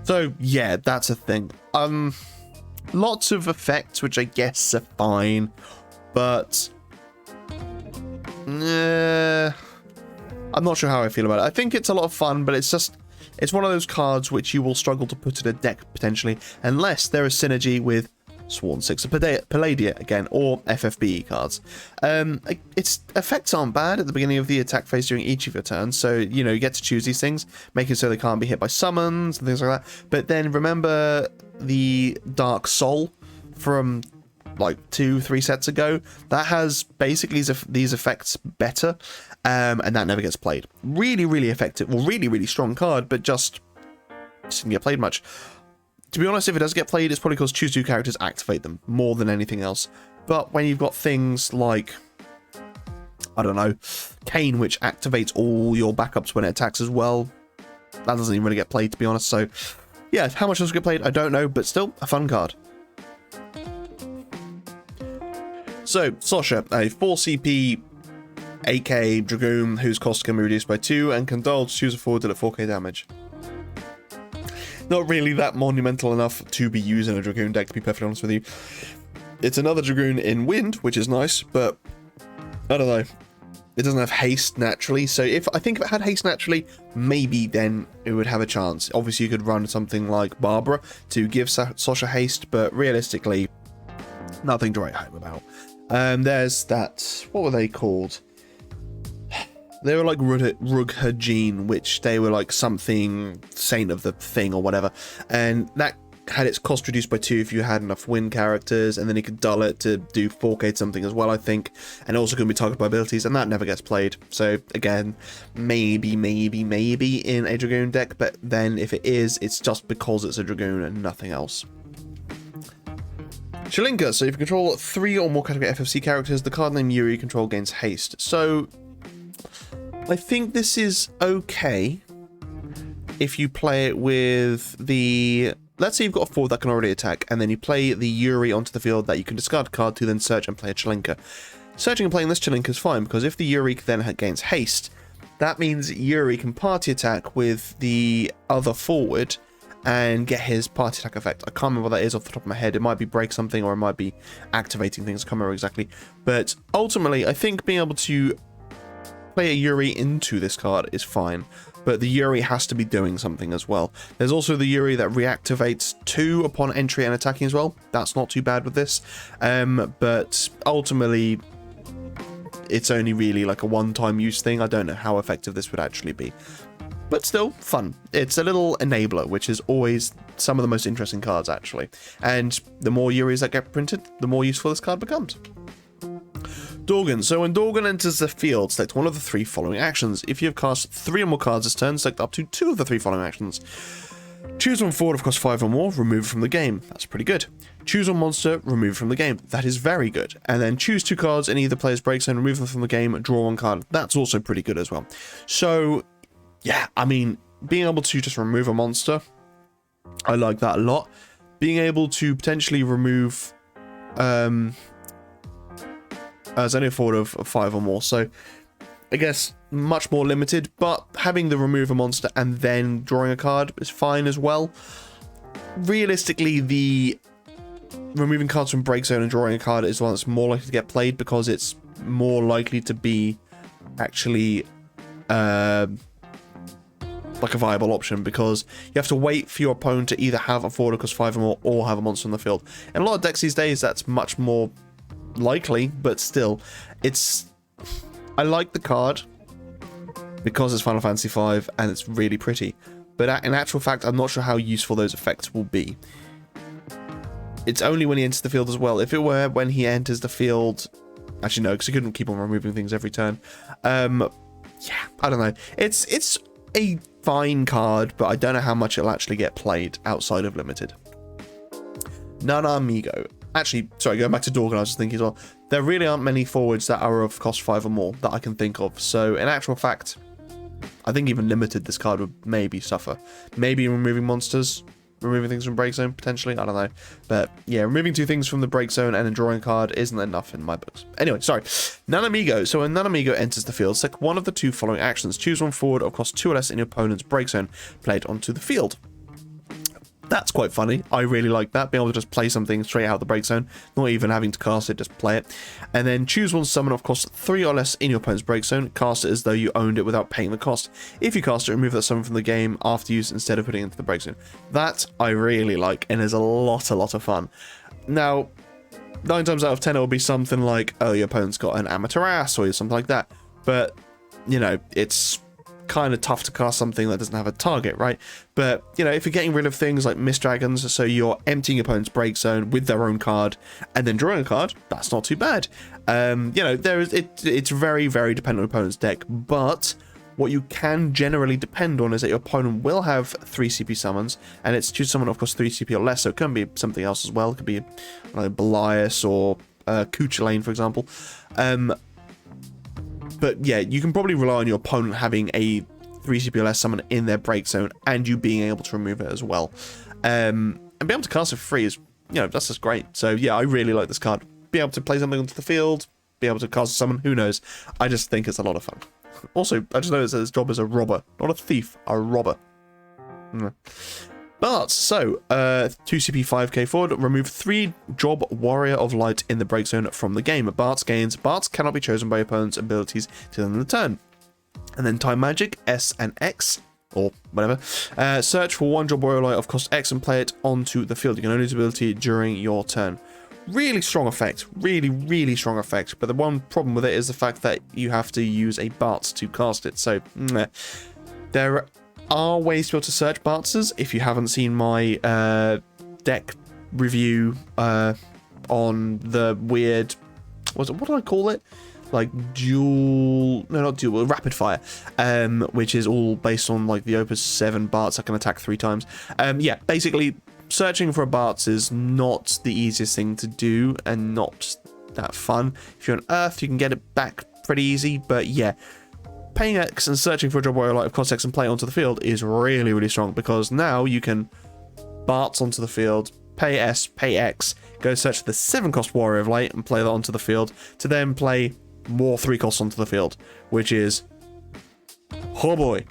So yeah, that's a thing. Lots of effects, which I guess are fine, but I'm not sure how I feel about it. I think it's a lot of fun, but it's one of those cards which you will struggle to put in a deck potentially, unless there is synergy with Sworn 6 of Palladia again, or FFBE cards. Its effects aren't bad at the beginning of the attack phase during each of your turns, so you know you get to choose these things, making so they can't be hit by summons and things like that. But then remember the Dark Soul from like 2-3 sets ago, that has basically these effects better, and that never gets played. Really, really effective. Well, really, really strong card, but just didn't get played much. To be honest, if it does get played, it's probably because choose 2 characters, activate them, more than anything else. But when you've got things like, I don't know, Kane, which activates all your backups when it attacks as well, that doesn't even really get played, to be honest. So, yeah, how much does it get played? I don't know, but still, a fun card. So, Sasha, a 4 CP 8k Dragoon whose cost can be reduced by 2 and can dodge, choose a forward, deal at 4k damage. Not really that monumental enough to be used in a Dragoon deck, to be perfectly honest with you. It's another Dragoon in Wind, which is nice, but I don't know. It doesn't have haste naturally, so I think if it had haste naturally, maybe then it would have a chance. Obviously, you could run something like Barbara to give Sasha haste, but realistically, nothing to write home about. There's that, what were they called? They were like Rughajin, which they were like something Saint of the Thing or whatever, and that had its cost reduced by 2 if you had enough Wind characters, and then you could dull it to do 4k something as well, I think, and also going to be targeted by abilities, and that never gets played. So again, maybe in a Dragoon deck, but then if it is, it's just because it's a Dragoon and nothing else. Shalinka, so if you control 3 or more category FFC characters, the card name Yuri you control gains haste. So I think this is okay if you play it with the... Let's say you've got a forward that can already attack, and then you play the Yuri onto the field that you can discard a card to then search and play a Chalinka. Searching and playing this Chalinka is fine, because if the Yuri then gains haste, that means Yuri can party attack with the other forward and get his party attack effect. I can't remember what that is off the top of my head. It might be break something, or it might be activating things. I can't remember exactly. But ultimately, I think being able to play a Yuri into this card is fine, but the Yuri has to be doing something as well. There's also the Yuri that reactivates 2 upon entry and attacking as well. That's not too bad with this, but ultimately it's only really like a one-time use thing. I don't know how effective this would actually be, but still fun. It's a little enabler, which is always some of the most interesting cards actually, and the more Yuris that get printed, the more useful this card becomes. Dorgan. So when Dorgan enters the field, select one of the 3 following actions. If you have cast 3 or more cards this turn, select up to 2 of the 3 following actions. Choose one forward of cost 5 or more, remove it from the game. That's pretty good. Choose one monster, remove it from the game. That is very good. And then choose 2 cards in either player's break zone, remove them from the game, draw 1 card. That's also pretty good as well. So, yeah, I mean, being able to just remove a monster, I like that a lot. Being able to potentially remove... there's only a forward of 5 or more, so I guess much more limited, but having the remove a monster and then drawing a card is fine as well. Realistically, the removing cards from break zone and drawing a card is one that's more likely to get played, because it's more likely to be actually like a viable option, because you have to wait for your opponent to either have a forward of cost 5 or more or have a monster on the field. In a lot of decks these days, that's much more likely, but still, I like the card because it's Final Fantasy V and it's really pretty, but in actual fact, I'm not sure how useful those effects will be. It's only when he enters the field as well. If it were when he enters the field Actually, no, because you couldn't keep on removing things every turn. Yeah, I don't know. It's a fine card, but I don't know how much it'll actually get played outside of Limited. Nana Amigo. Actually, sorry, going back to Dorgan, I was just thinking as well, there really aren't many forwards that are of cost 5 or more that I can think of. So, in actual fact, I think even Limited, this card would maybe suffer. Maybe removing monsters, removing things from Break Zone, potentially, I don't know. But, yeah, removing 2 things from the Break Zone and a drawing card isn't enough in my books. Anyway, sorry. Nanamigo. So, when Nanamigo enters the field, select one of the 2 following actions. Choose one forward of cost 2 or less in your opponent's Break Zone. Play it onto the field. That's quite funny. I really like that, being able to just play something straight out of the Break Zone, not even having to cast it, just play it. And then choose one summon of cost 3 or less in your opponent's Break Zone, cast it as though you owned it without paying the cost. If you cast it, remove that summon from the game after use instead of putting it into the Break Zone. That I really like, and is a lot of fun. Now, 9 times out of 10 it will be something like, oh, your opponent's got an Amaterasu or something like that, but, you know, it's kind of tough to cast something that doesn't have a target, right? But, you know, if you're getting rid of things like Mist Dragons, so you're emptying your opponent's Break Zone with their own card and then drawing a card, that's not too bad. You know, it's very dependent on opponent's deck, but what you can generally depend on is that your opponent will have 3 CP summons, and it's choose someone of course 3 CP or less, so it can be something else as well. It could be Belias or Kuchulain, for example. But yeah, you can probably rely on your opponent having a 3 CP or less summon in their Break Zone and you being able to remove it as well. And being able to cast it for free is, you know, that's just great. So yeah, I really like this card. Be able to play something onto the field, be able to cast a summon, who knows. I just think it's a lot of fun. Also, I just noticed that his job is a robber, not a thief, a robber. But, so, 2 CP 5k forward, remove 3 Job Warrior of Light in the Break Zone from the game. Bart's gains. Bart's cannot be chosen by opponent's abilities till the end of the turn. And then Time Magic, S and X, or whatever. Search for 1 Job Warrior Light of cost X and play it onto the field. You can only use ability during your turn. Really strong effect. Really strong effect. But the one problem with it is the fact that you have to use a Bart to cast it. So, there are ways to be able to search Bartzes. If you haven't seen my deck review on the weird, what did I call it? Like rapid fire, which is all based on like the Opus 7 Barts that can attack 3 times. Yeah, basically searching for a Barts is not the easiest thing to do and not that fun. If you're on Earth, you can get it back pretty easy, but yeah, paying X and searching for a Job Warrior Light of cost X and play onto the field is really strong, because now you can Barts onto the field, pay S, pay X, go search for the 7 cost Warrior of Light and play that onto the field, to then play more 3 costs onto the field, which is, oh boy.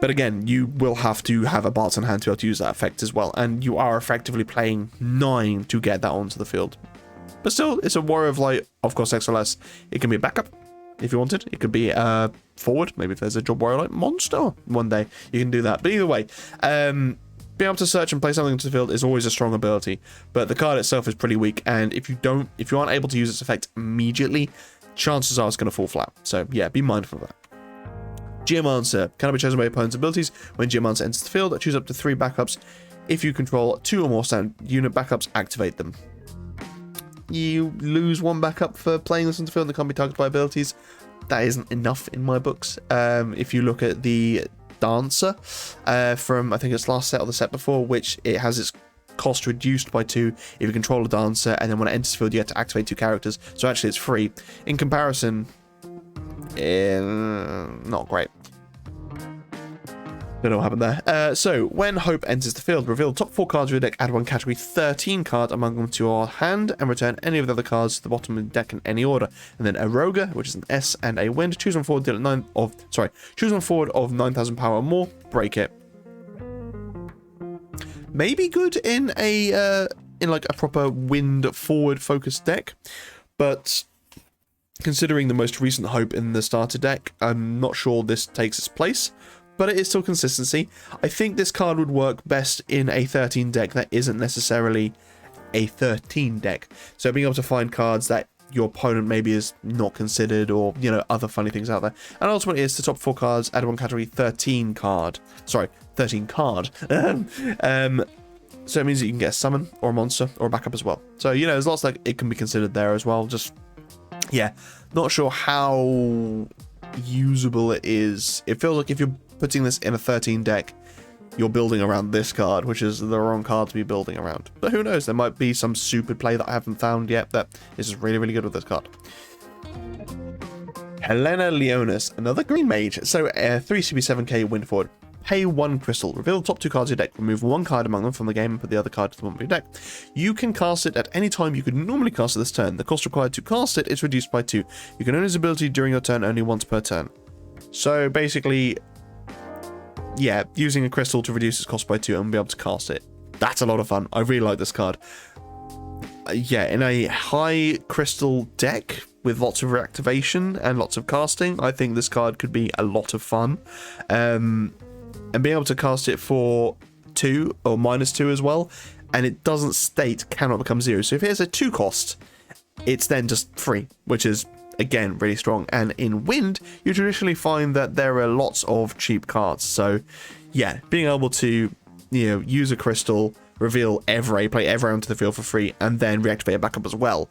But again, you will have to have a Bart in hand to be able to use that effect as well, and you are effectively playing 9 to get that onto the field. But still, it's a Warrior of Light of cost X or less. It can be a backup if you wanted. It could be forward, maybe if there's a Job Warrior Light monster one day, you can do that. But either way, being able to search and play something into the field is always a strong ability, but the card itself is pretty weak, and if you aren't able to use its effect immediately, chances are it's going to fall flat. So yeah, be mindful of that. Geomancer cannot be chosen by your opponent's abilities. When Geomancer enters the field, choose up to 3 backups. If you control 2 or more standard unit backups, activate them. You lose 1 backup for playing this into the field that can't be targeted by abilities. That isn't enough in my books. If you look at the Dancer from, I think it's last set or the set before, which it has its cost reduced by 2 if you control a Dancer, and then when it enters the field you have to activate 2 characters, so actually it's free. In comparison, not great. Don't know what happened there. So, when Hope enters the field, reveal the top 4 cards of your deck, add 1 category 13 card among them to your hand, and return any of the other cards to the bottom of the deck in any order. And then Aroga, which is an S and a Wind. Choose one forward, choose one forward of 9,000 power or more, break it. Maybe good in like a proper Wind forward focused deck, but considering the most recent Hope in the starter deck, I'm not sure this takes its place. But it is still consistency. I think this card would work best in a 13 deck that isn't necessarily a 13 deck. So being able to find cards that your opponent maybe is not considered, or, you know, other funny things out there. And ultimately it's the top 4 cards, add 1 category 13 card. Sorry, 13 card. So it means that you can get a summon or a monster or a backup as well. So, you know, there's lots that it can be considered there as well. Just yeah, not sure how usable it is. It feels like if you're putting this in a 13 deck, you're building around this card, which is the wrong card to be building around. But who knows, there might be some super play that I haven't found yet that is just really, really good with this card. Helena Leonis, another green mage. So 3CP7K wind forward. Pay 1 crystal. Reveal the top 2 cards of your deck. Remove 1 card among them from the game and put the other card to the bottom of your deck. You can cast it at any time you could normally cast it this turn. The cost required to cast it is reduced by 2. You can earn its ability during your turn only once per turn. So basically, yeah, using a crystal to reduce its cost by 2 and be able to cast it. That's a lot of fun. I really like this card. Yeah, in a high crystal deck with lots of reactivation and lots of casting, I think this card could be a lot of fun. And being able to cast it for 2 or -2 as well, and it doesn't state cannot become 0. So if it has a 2 cost, it's then just free, which is, again, really strong. And in Wind, you traditionally find that there are lots of cheap cards. So yeah, being able to, you know, use a crystal, reveal play Evray onto the field for free, and then reactivate it back up as well.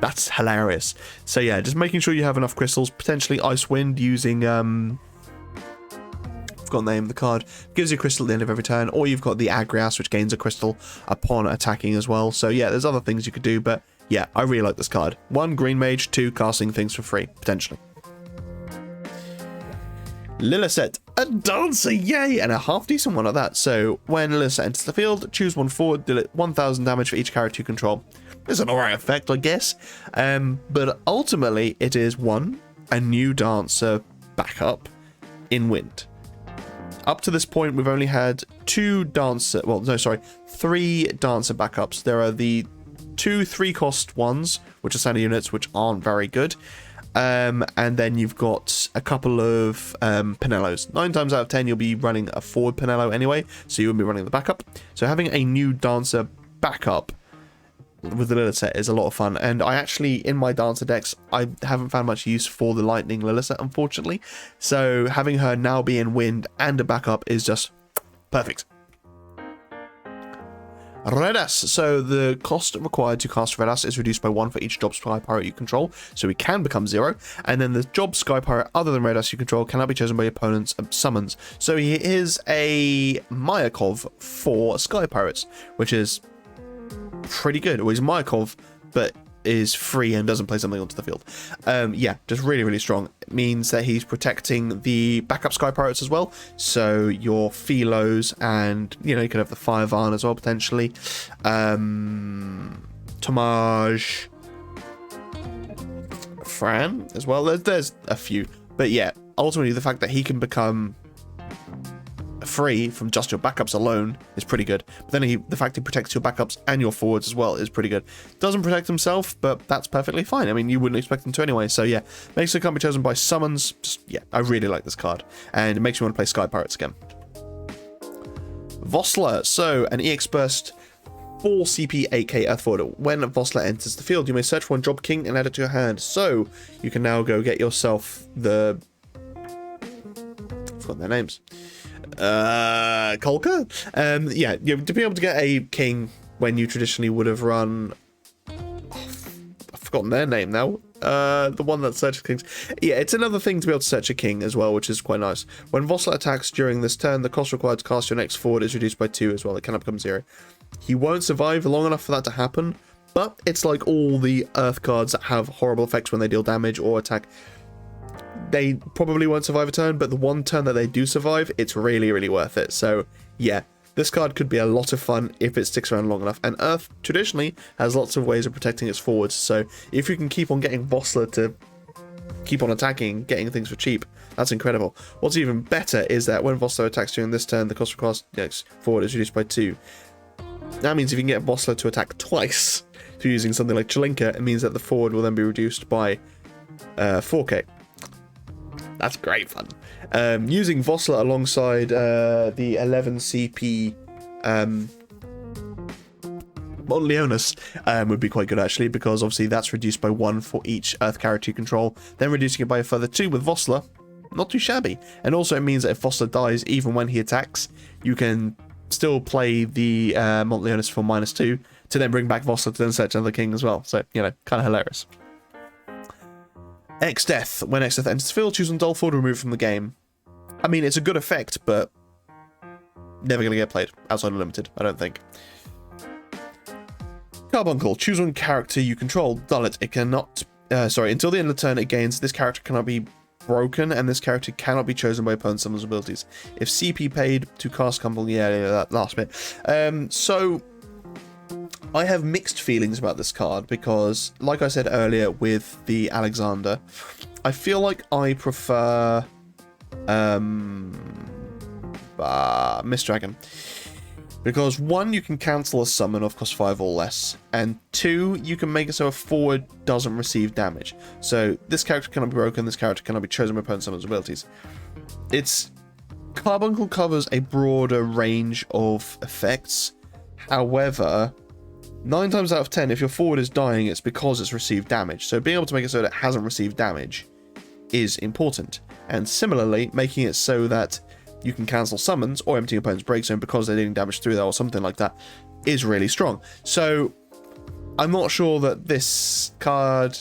That's hilarious. So yeah, just making sure you have enough crystals, potentially Ice Wind using got the name of the card, gives you a crystal at the end of every turn, or you've got the Agrias, which gains a crystal upon attacking as well. So yeah, there's other things you could do, but yeah, I really like this card. 1 green mage, 2 casting things for free, potentially. Lillicet, a dancer, yay, and a half decent one at that. So when Lillicet enters the field, choose 1 forward, deal it 1000 damage for each character you control. It's an alright effect, I guess, but ultimately it is 1, a new dancer backup in Wind. Up to this point, we've only had 3 dancer backups. There are the 2 3-cost ones, which are standard units, which aren't very good. And then you've got a couple of Pinellos. 9 times out of 10, you'll be running a forward Pinello anyway, so you won't be running the backup. So having a new dancer backup with the Lillicet is a lot of fun, and I actually, in my dancer decks, I haven't found much use for the lightning Lillicet, unfortunately, so having her now be in Wind and a backup is just perfect. Redas, so the cost required to cast Redas is reduced by 1 for each job Sky Pirate you control, so he can become 0, and then the job Sky Pirate other than Redas you control cannot be chosen by your opponent's summons, so he is a Mayakov for Sky Pirates, which is pretty good. Well, he's Mayakov, but is free and doesn't play something onto the field. Yeah, just really, really strong. It means that he's protecting the backup Sky Pirates as well. So your Philos, and you know, you could have the Firevarn as well potentially. Tomaj, Fran as well. There's a few, but yeah, ultimately the fact that he can become free from just your backups alone is pretty good. But then the fact he protects your backups and your forwards as well is pretty good. Doesn't protect himself, but that's perfectly fine. I mean, you wouldn't expect him to anyway. So yeah, makes it can't be chosen by summons. Just, yeah, I really like this card, and it makes me want to play Sky Pirates again. Vossler, so an EX burst 4 CP 8K Earth forward. When Vossler enters the field, you may search for 1 job king and add it to your hand. So you can now go get yourself the, I've forgotten their names. Kolka? Yeah, to be able to get a king when you traditionally would have run, I've forgotten their name now, the one that searches kings. Yeah, it's another thing to be able to search a king as well, which is quite nice. When Vossler attacks during this turn, the cost required to cast your next forward is reduced by 2 as well. It cannot become 0. He won't survive long enough for that to happen, but it's like all the earth cards that have horrible effects when they deal damage or attack. They probably won't survive a turn, but the one turn that they do survive, it's really, really worth it. So yeah, this card could be a lot of fun if it sticks around long enough. And Earth traditionally has lots of ways of protecting its forwards. So if you can keep on getting Vossler to keep on attacking, getting things for cheap, that's incredible. What's even better is that when Vossler attacks during this turn, the cost for cast next forward is reduced by 2. That means if you can get Vossler to attack twice through using something like Chelinka, it means that the forward will then be reduced by 4k. That's great fun. Using Vossler alongside the 11 CP Leonis would be quite good actually, because obviously that's reduced by 1 for each Earth character you control, then reducing it by a further 2 with Vossler. Not too shabby. And also it means that if Vossler dies, even when he attacks, you can still play the Leonis for -2 to then bring back Vossler to then search another king as well. So, you know, kind of hilarious. X-Death. When X-Death enters the field, choose on dull forward, remove from the game. I mean, it's a good effect, but never going to get played outside of limited, I don't think. Carbuncle. Choose one character you control. Dull it. It cannot... until the end of the turn it gains, this character cannot be broken, and this character cannot be chosen by opponents' summons abilities. If CP paid to cast Carbuncle... Yeah, that last bit. So... I have mixed feelings about this card because, like I said earlier with the Alexander, I feel like I prefer Mist Dragon. Because 1, you can cancel a summon of cost 5 or less, and 2, you can make it so a forward doesn't receive damage. So this character cannot be broken, this character cannot be chosen by opponent's summons abilities. Carbuncle covers a broader range of effects. However, 9 times out of 10, if your forward is dying, it's because it's received damage. So being able to make it so that it hasn't received damage is important. And similarly, making it so that you can cancel summons or empty your opponent's break zone because they're dealing damage through that or something like that is really strong. So I'm not sure that this card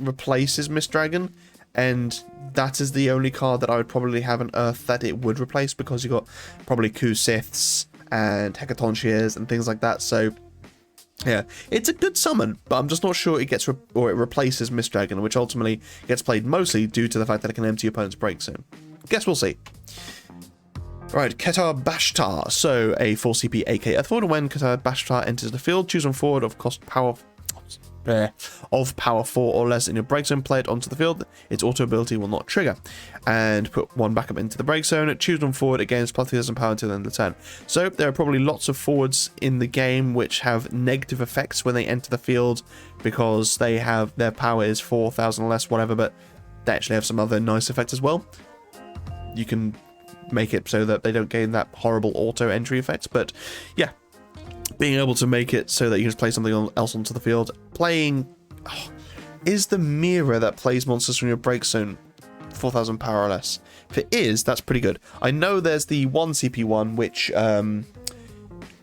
replaces Mist Dragon, and that is the only card that I would probably have on Earth that it would replace, because you've got probably Kusiths and Hekatoncheers and things like that. So yeah, it's a good summon, but I'm just not sure it gets it replaces Mist Dragon, which ultimately gets played mostly due to the fact that it can empty your opponent's break zone. Guess we'll see. Right, Keter Bashtar. So a 4 CP AK Earth forward. When Keter Bashtar enters the field, choose on forward of power 4 or less in your break zone. Play it onto the field. Its auto ability will not trigger. And put 1 backup into the break zone. Choose on forward against plus 3,000 power until the end of the turn. So there are probably lots of forwards in the game which have negative effects when they enter the field because they have their power is 4,000 or less, whatever, but they actually have some other nice effects as well. You can make it so that they don't gain that horrible auto entry effect, but yeah, being able to make it so that you can just play something else onto the field. Is the mirror that plays monsters from your break zone 4,000 power or less? If it is, that's pretty good. I know there's the 1 CP one, which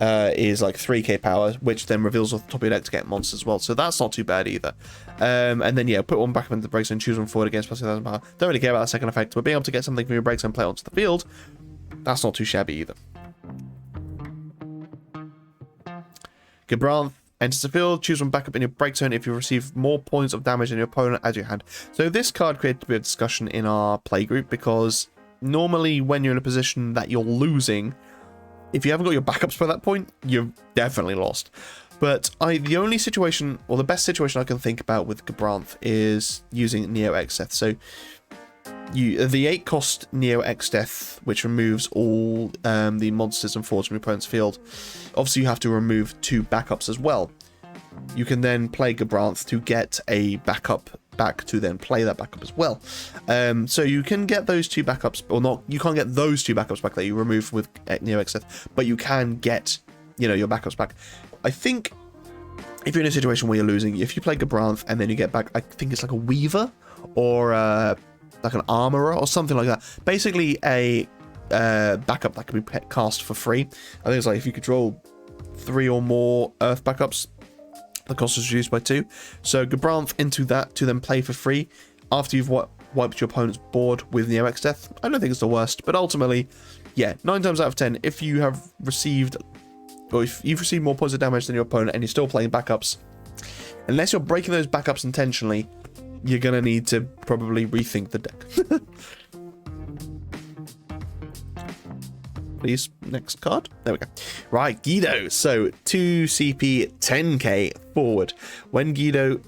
is like 3k power, which then reveals off the top of your deck to get monsters as well, so that's not too bad either. And then yeah, put 1 back up into the break zone, choose 1 forward against plus 2,000 power. Don't really care about that second effect, but being able to get something from your break zone, play it onto the field, that's not too shabby either. Gibranth enters the field, choose 1 backup in your break zone if you receive more points of damage than your opponent as your hand. So this card created a bit of discussion in our play group, because normally when you're in a position that you're losing, if you haven't got your backups by that point, you've definitely lost. But the only situation, or the best situation I can think about with Gibranth is using Neo X-Death. So the 8 cost Neo X-Death, which removes all the monsters and forwards from your opponent's field. Obviously you have to remove 2 backups as well. You can then play Gibranth to get a backup back to then play that backup as well. So you can get those 2 backups, or not, you can't get those 2 backups back that you remove with Neo X-Death, but you can get, your backups back. I think if you're in a situation where you're losing, if you play Gibranth and then you get back, I think it's like a Weaver or like an Armorer or something like that. Basically a backup that can be cast for free. I think it's like if you control 3 or more Earth backups, the cost is reduced by 2. So Gibranth into that to then play for free after you've wiped your opponent's board with Neo X-Death. I don't think it's the worst, but ultimately, yeah, 9 times out of 10, if you have received, or if you've received more points of damage than your opponent and you're still playing backups, unless you're breaking those backups intentionally, you're going to need to probably rethink the deck. Please, next card. There we go. Right, Guido. So 2 CP 10k forward. When Guido...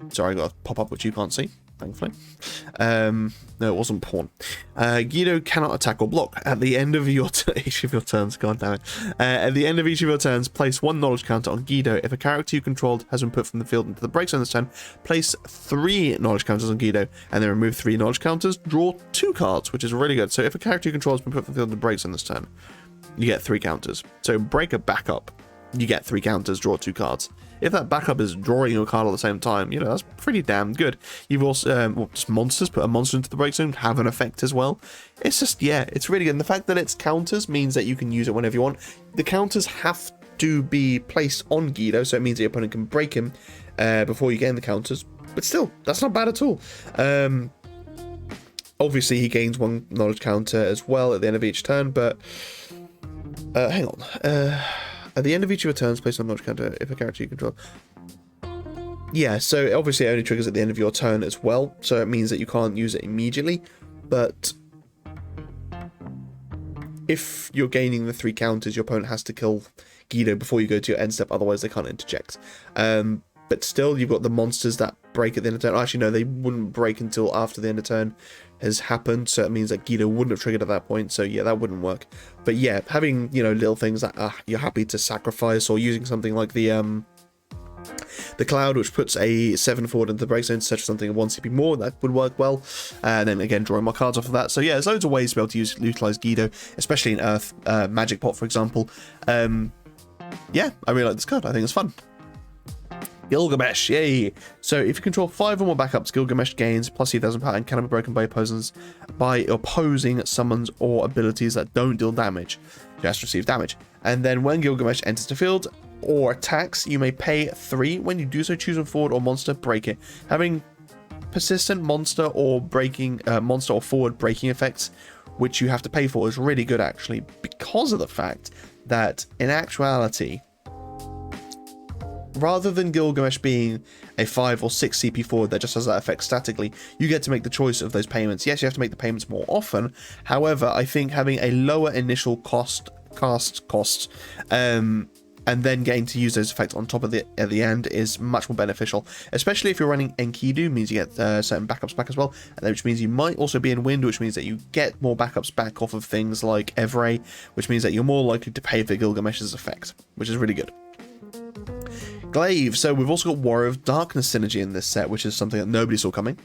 Sorry, I got a pop-up which you can't see, thankfully. No, it wasn't porn. Guido cannot attack or block. At the end of each of your turns, god damn it. At the end of each of your turns, place 1 knowledge counter on Guido. If a character you controlled has been put from the field into the break zone this turn, place 3 knowledge counters on Guido, and then remove 3 knowledge counters. Draw 2 cards, which is really good. So if a character you control has been put from the field into the break zone this turn, you get 3 counters. So break a backup, you get 3 counters, draw 2 cards. If that backup is drawing your card at the same time, that's pretty damn good. You've also, just monsters, put a monster into the break zone, have an effect as well. It's just, yeah, it's really good. And the fact that it's counters means that you can use it whenever you want. The counters have to be placed on Guido, so it means the opponent can break him before you gain the counters. but still, that's not bad at all. Obviously, he gains 1 knowledge counter as well at the end of each turn, but hang on. At the end of each of your turns, place on knowledge counter if a character you control. Yeah, so obviously it only triggers at the end of your turn as well, so it means that you can't use it immediately, but if you're gaining the 3 counters, your opponent has to kill Guido before you go to your end step, otherwise they can't interject. But still, you've got the monsters that break at the end of turn. Actually, no, they wouldn't break until after the end of turn has happened, so it means that Guido wouldn't have triggered at that point, so yeah, that wouldn't work. But yeah, having, you know, little things that you're happy to sacrifice, or using something like the Cloud, which puts a 7 forward into the break zone to search for something 1 CP more, that would work well. And then again, drawing more cards off of that. So yeah, there's loads of ways to be able to utilize Guido, especially in Earth, Magic Pot, for example. Yeah, I really like this card. I think it's fun. Gilgamesh, yay! So if you control 5 or more backups, Gilgamesh gains plus 3,000 power and cannot be broken by opposing summons or abilities that don't deal damage. Just receive damage. And then when Gilgamesh enters the field or attacks, you may pay 3. When you do so, choose a forward or monster, break it. Having persistent monster or forward breaking effects, which you have to pay for, is really good actually, because of the fact that in actuality, rather than Gilgamesh being a 5 or 6 CP forward that just has that effect statically, you get to make the choice of those payments. Yes, you have to make the payments more often. However, I think having a lower initial cost, and then getting to use those effects on top of at the end is much more beneficial, especially if you're running Enkidu. Means you get certain backups back as well, and which means you might also be in Wind, which means that you get more backups back off of things like Evray, which means that you're more likely to pay for Gilgamesh's effect, which is really good. Glaive. So we've also got Warrior of Darkness synergy in this set, which is something that nobody saw coming.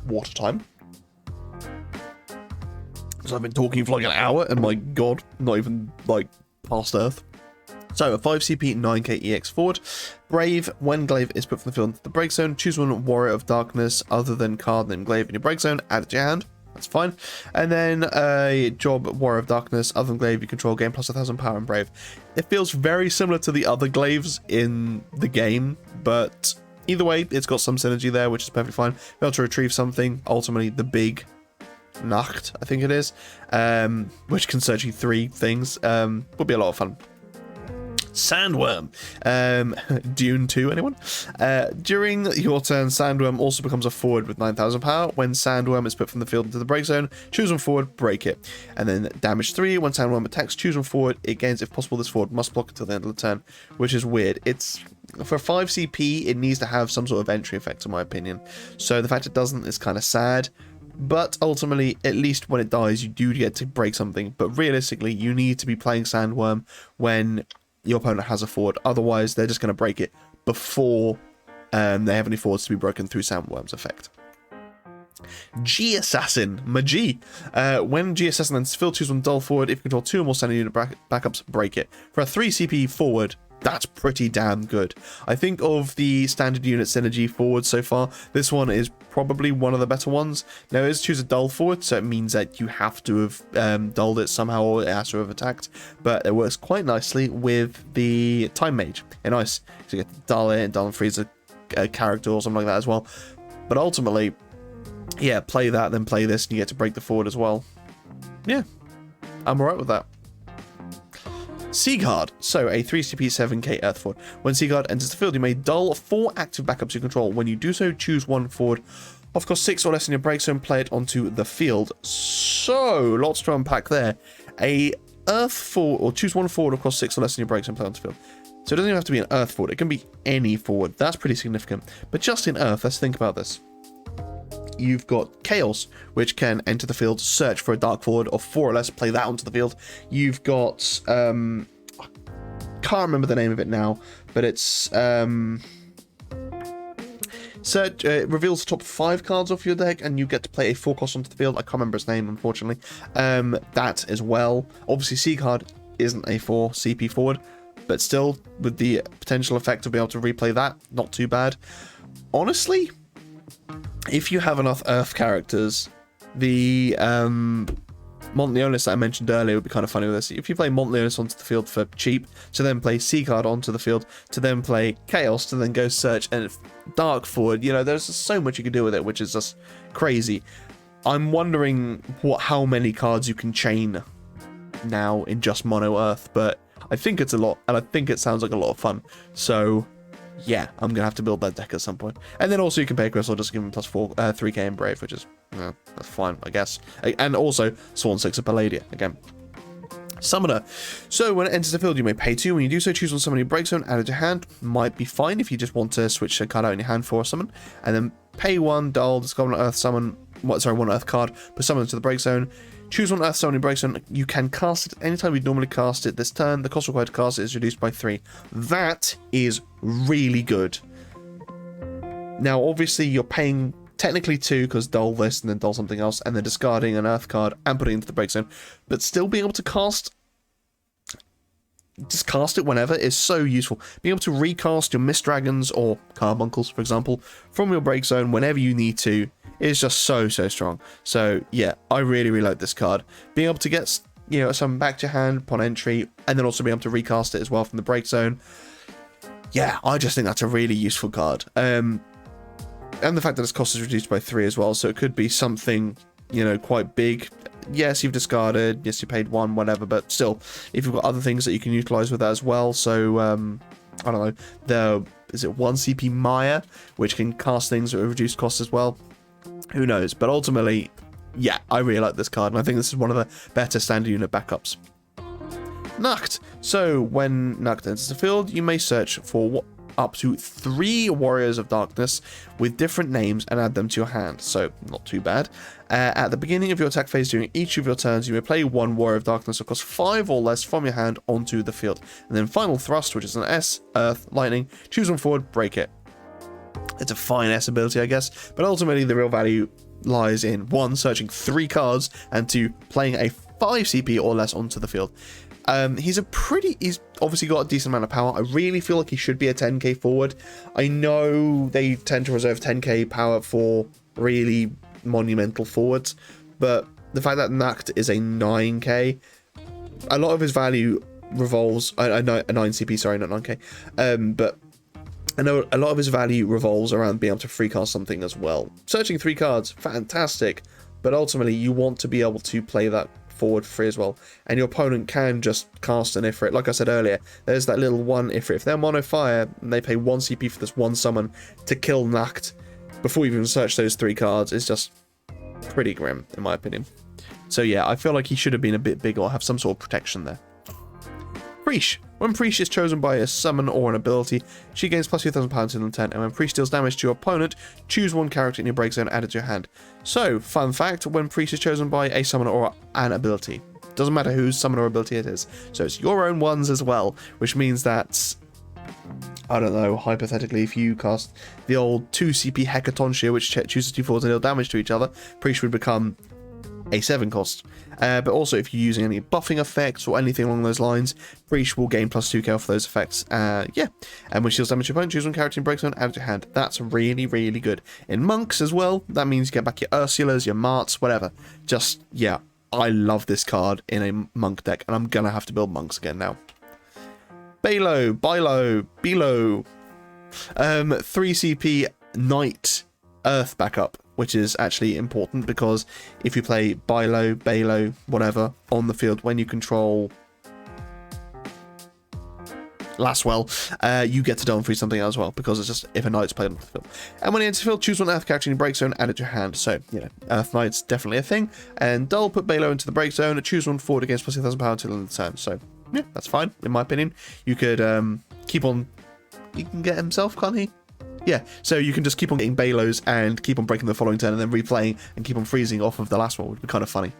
Water time. So I've been talking for like an hour, and my god, not even like past Earth. So a 5 CP 9k EX forward. Brave. When Glaive is put from the field into the break zone, choose one Warrior of Darkness other than card named Glaive in your break zone, add it to your hand. That's fine. And then a job Warrior of Darkness other than Glaive you control, gain plus 1,000 power and Brave. It feels very similar to the other Glaives in the game, but either way, it's got some synergy there, which is perfectly fine. Be able to retrieve something, ultimately the big Nacht, I think it is, which can search you 3 things. Would be a lot of fun. Sandworm. Dune 2, anyone? During your turn, Sandworm also becomes a forward with 9,000 power. When Sandworm is put from the field into the break zone, choose one forward, break it. And then damage 3, when Sandworm attacks, choose one forward. It gains, if possible, this forward must block until the end of the turn, which is weird. It's for 5 CP, it needs to have some sort of entry effect, in my opinion. So the fact it doesn't is kind of sad. But ultimately, at least when it dies, you do get to break something. But realistically, you need to be playing Sandworm when your opponent has a forward. Otherwise, they're just going to break it before they have any forwards to be broken through Sandworm's effect. G-Assassin, Magi. When G-Assassin enters the field, choose one dull forward. If you control 2 or more standard unit backups, break it. For a 3 CP forward, that's pretty damn good. I think of the standard unit synergy forward so far, this one is probably one of the better ones. Now, it is choose a dull forward, so it means that you have to have dulled it somehow, or it has to have attacked, but it works quite nicely with the Time Mage in Ice. So you get to dull it and dull and freeze a character or something like that as well. But ultimately, yeah, play that, then play this, and you get to break the forward as well. Yeah, I'm alright with that. Seaguard. So a 3 CP 7k Earth forward. When Seaguard enters the field, you may dull 4 active backups you control. When you do so, choose one forward of course 6 or less in your break zone, play it onto the field. So lots to unpack there. A Earth forward, or choose one forward of course 6 or less in your break zone, play it onto the field. So it doesn't even have to be an Earth forward, it can be any forward. That's pretty significant. But just in Earth, let's think about this. You've got Chaos, which can enter the field, search for a dark forward of 4 or less, play that onto the field. You've got, I can't remember the name of it now, but it's, search, reveals the top 5 cards off your deck, and you get to play a 4 cost onto the field. I can't remember its name, unfortunately. That as well. Obviously, Seaguard isn't a 4 CP forward, but still, with the potential effect of being able to replay that, not too bad. Honestly, if you have enough Earth characters, the Montleonis that I mentioned earlier would be kind of funny with this. If you play Montleonis onto the field for cheap, to then play Seacard onto the field, to then play Chaos, to then go search and Dark forward, you know, there's just so much you can do with it, which is just crazy. I'm wondering how many cards you can chain now in just Mono Earth, but I think it's a lot, and I think it sounds like a lot of fun. So yeah, I'm gonna have to build that deck at some point. And then also you can pay Crystal, just give him +4, 3k in Brave, which is, that's fine, I guess. And also Sworn 6 of Palladia, again. Summoner. So when it enters the field, you may pay 2. When you do so, choose one summon in your break zone, add it to your hand. Might be fine if you just want to switch a card out in your hand for a summon. And then pay 1, dull, discover an Earth summon, one Earth card, put summon into the break zone. Choose one Earth summon in break zone. You can cast it anytime you'd normally cast it this turn. The cost required to cast it is reduced by 3. That is really good. Now, obviously, you're paying technically 2 because dull this and then dull something else, and then discarding an Earth card and putting it into the break zone. But still being able to just cast it whenever is so useful. Being able to recast your Mist Dragons or Carbuncles, for example, from your break zone whenever you need to is just so strong. So yeah, I really like this card. Being able to get, you know, some back to your hand upon entry, and then also being able to recast it as well from the break zone. Yeah, I just think that's a really useful card. And the fact that its cost is reduced by 3 as well, so it could be something, you know, quite big. Yes, you've discarded, yes, you paid 1, whatever, but still, if you've got other things that you can utilize with that as well, so, I don't know, is it 1 CP Maya, which can cast things at a reduced cost as well? Who knows? But ultimately, yeah, I really like this card, and I think this is one of the better standard unit backups. Nacht. So, when Nacht enters the field, you may search for up to 3 Warriors of Darkness with different names and add them to your hand, so not too bad. At the beginning of your attack phase during each of your turns, you may play 1 Warrior of Darkness that costs 5 or less from your hand onto the field. And then Final Thrust, which is an S, Earth, Lightning, choose one forward, break it. It's a fine S ability, I guess, but ultimately the real value lies in 1, searching 3 cards, and 2, playing a 5 CP or less onto the field. He's obviously got a decent amount of power. I really feel like he should be a 10k forward. I know they tend to reserve 10k power for really monumental forwards, but the fact that Nacht is a 9k, a lot of his value revolves, a 9 CP, sorry, not 9k, but I know a lot of his value revolves around being able to free cast something as well. Searching 3 cards, fantastic, but ultimately you want to be able to play that forward free as well, and your opponent can just cast an Ifrit. Like I said earlier, there's that little 1 Ifrit. If they're mono fire and they pay 1 CP for this 1 summon to kill Nacht before you even search those 3 cards, it's just pretty grim in my opinion. So yeah, I feel like he should have been a bit bigger or have some sort of protection there. Preesh. When Preesh is chosen by a summon or an ability, she gains plus 2,000 power until turn 10, and when Preesh deals damage to your opponent, choose 1 character in your break zone and add it to your hand. So, fun fact, when Preesh is chosen by a summoner or an ability, doesn't matter whose summoner or ability it is, so it's your own ones as well, which means that, I don't know, hypothetically, if you cast the old 2 CP Hecatonchia, which chooses 2 forwards and deal damage to each other, Preesh would become a 7 cost. But also, if you're using any buffing effects or anything along those lines, Preesh will gain plus 2k off those effects. Yeah, and when she deals damage to your opponent, choose 1 character in break zone, add it to your hand. That's really good. In monks as well, that means you get back your Ursulas, your Marts, whatever. Just, yeah, I love this card in a monk deck, and I'm gonna have to build monks again now. Bilo, 3 CP Knight Earth backup, which is actually important because if you play Balo, whatever, on the field when you control Laswell, you get to Dawn Free something as well, because it's just if a Knight's played on the field. And when you enter the field, choose 1 Earth character in your break zone, add it to your hand. So, you know, Earth Knight's definitely a thing. And Dull, put Balo into the break zone, choose 1 forward against plus 2,000 power until the end of the turn. So, yeah, that's fine, in my opinion. You could keep on... He can get himself, can't he? Yeah, so you can just keep on getting Balos and keep on breaking the following turn and then replaying and keep on freezing off of the last one, would be kind of funny.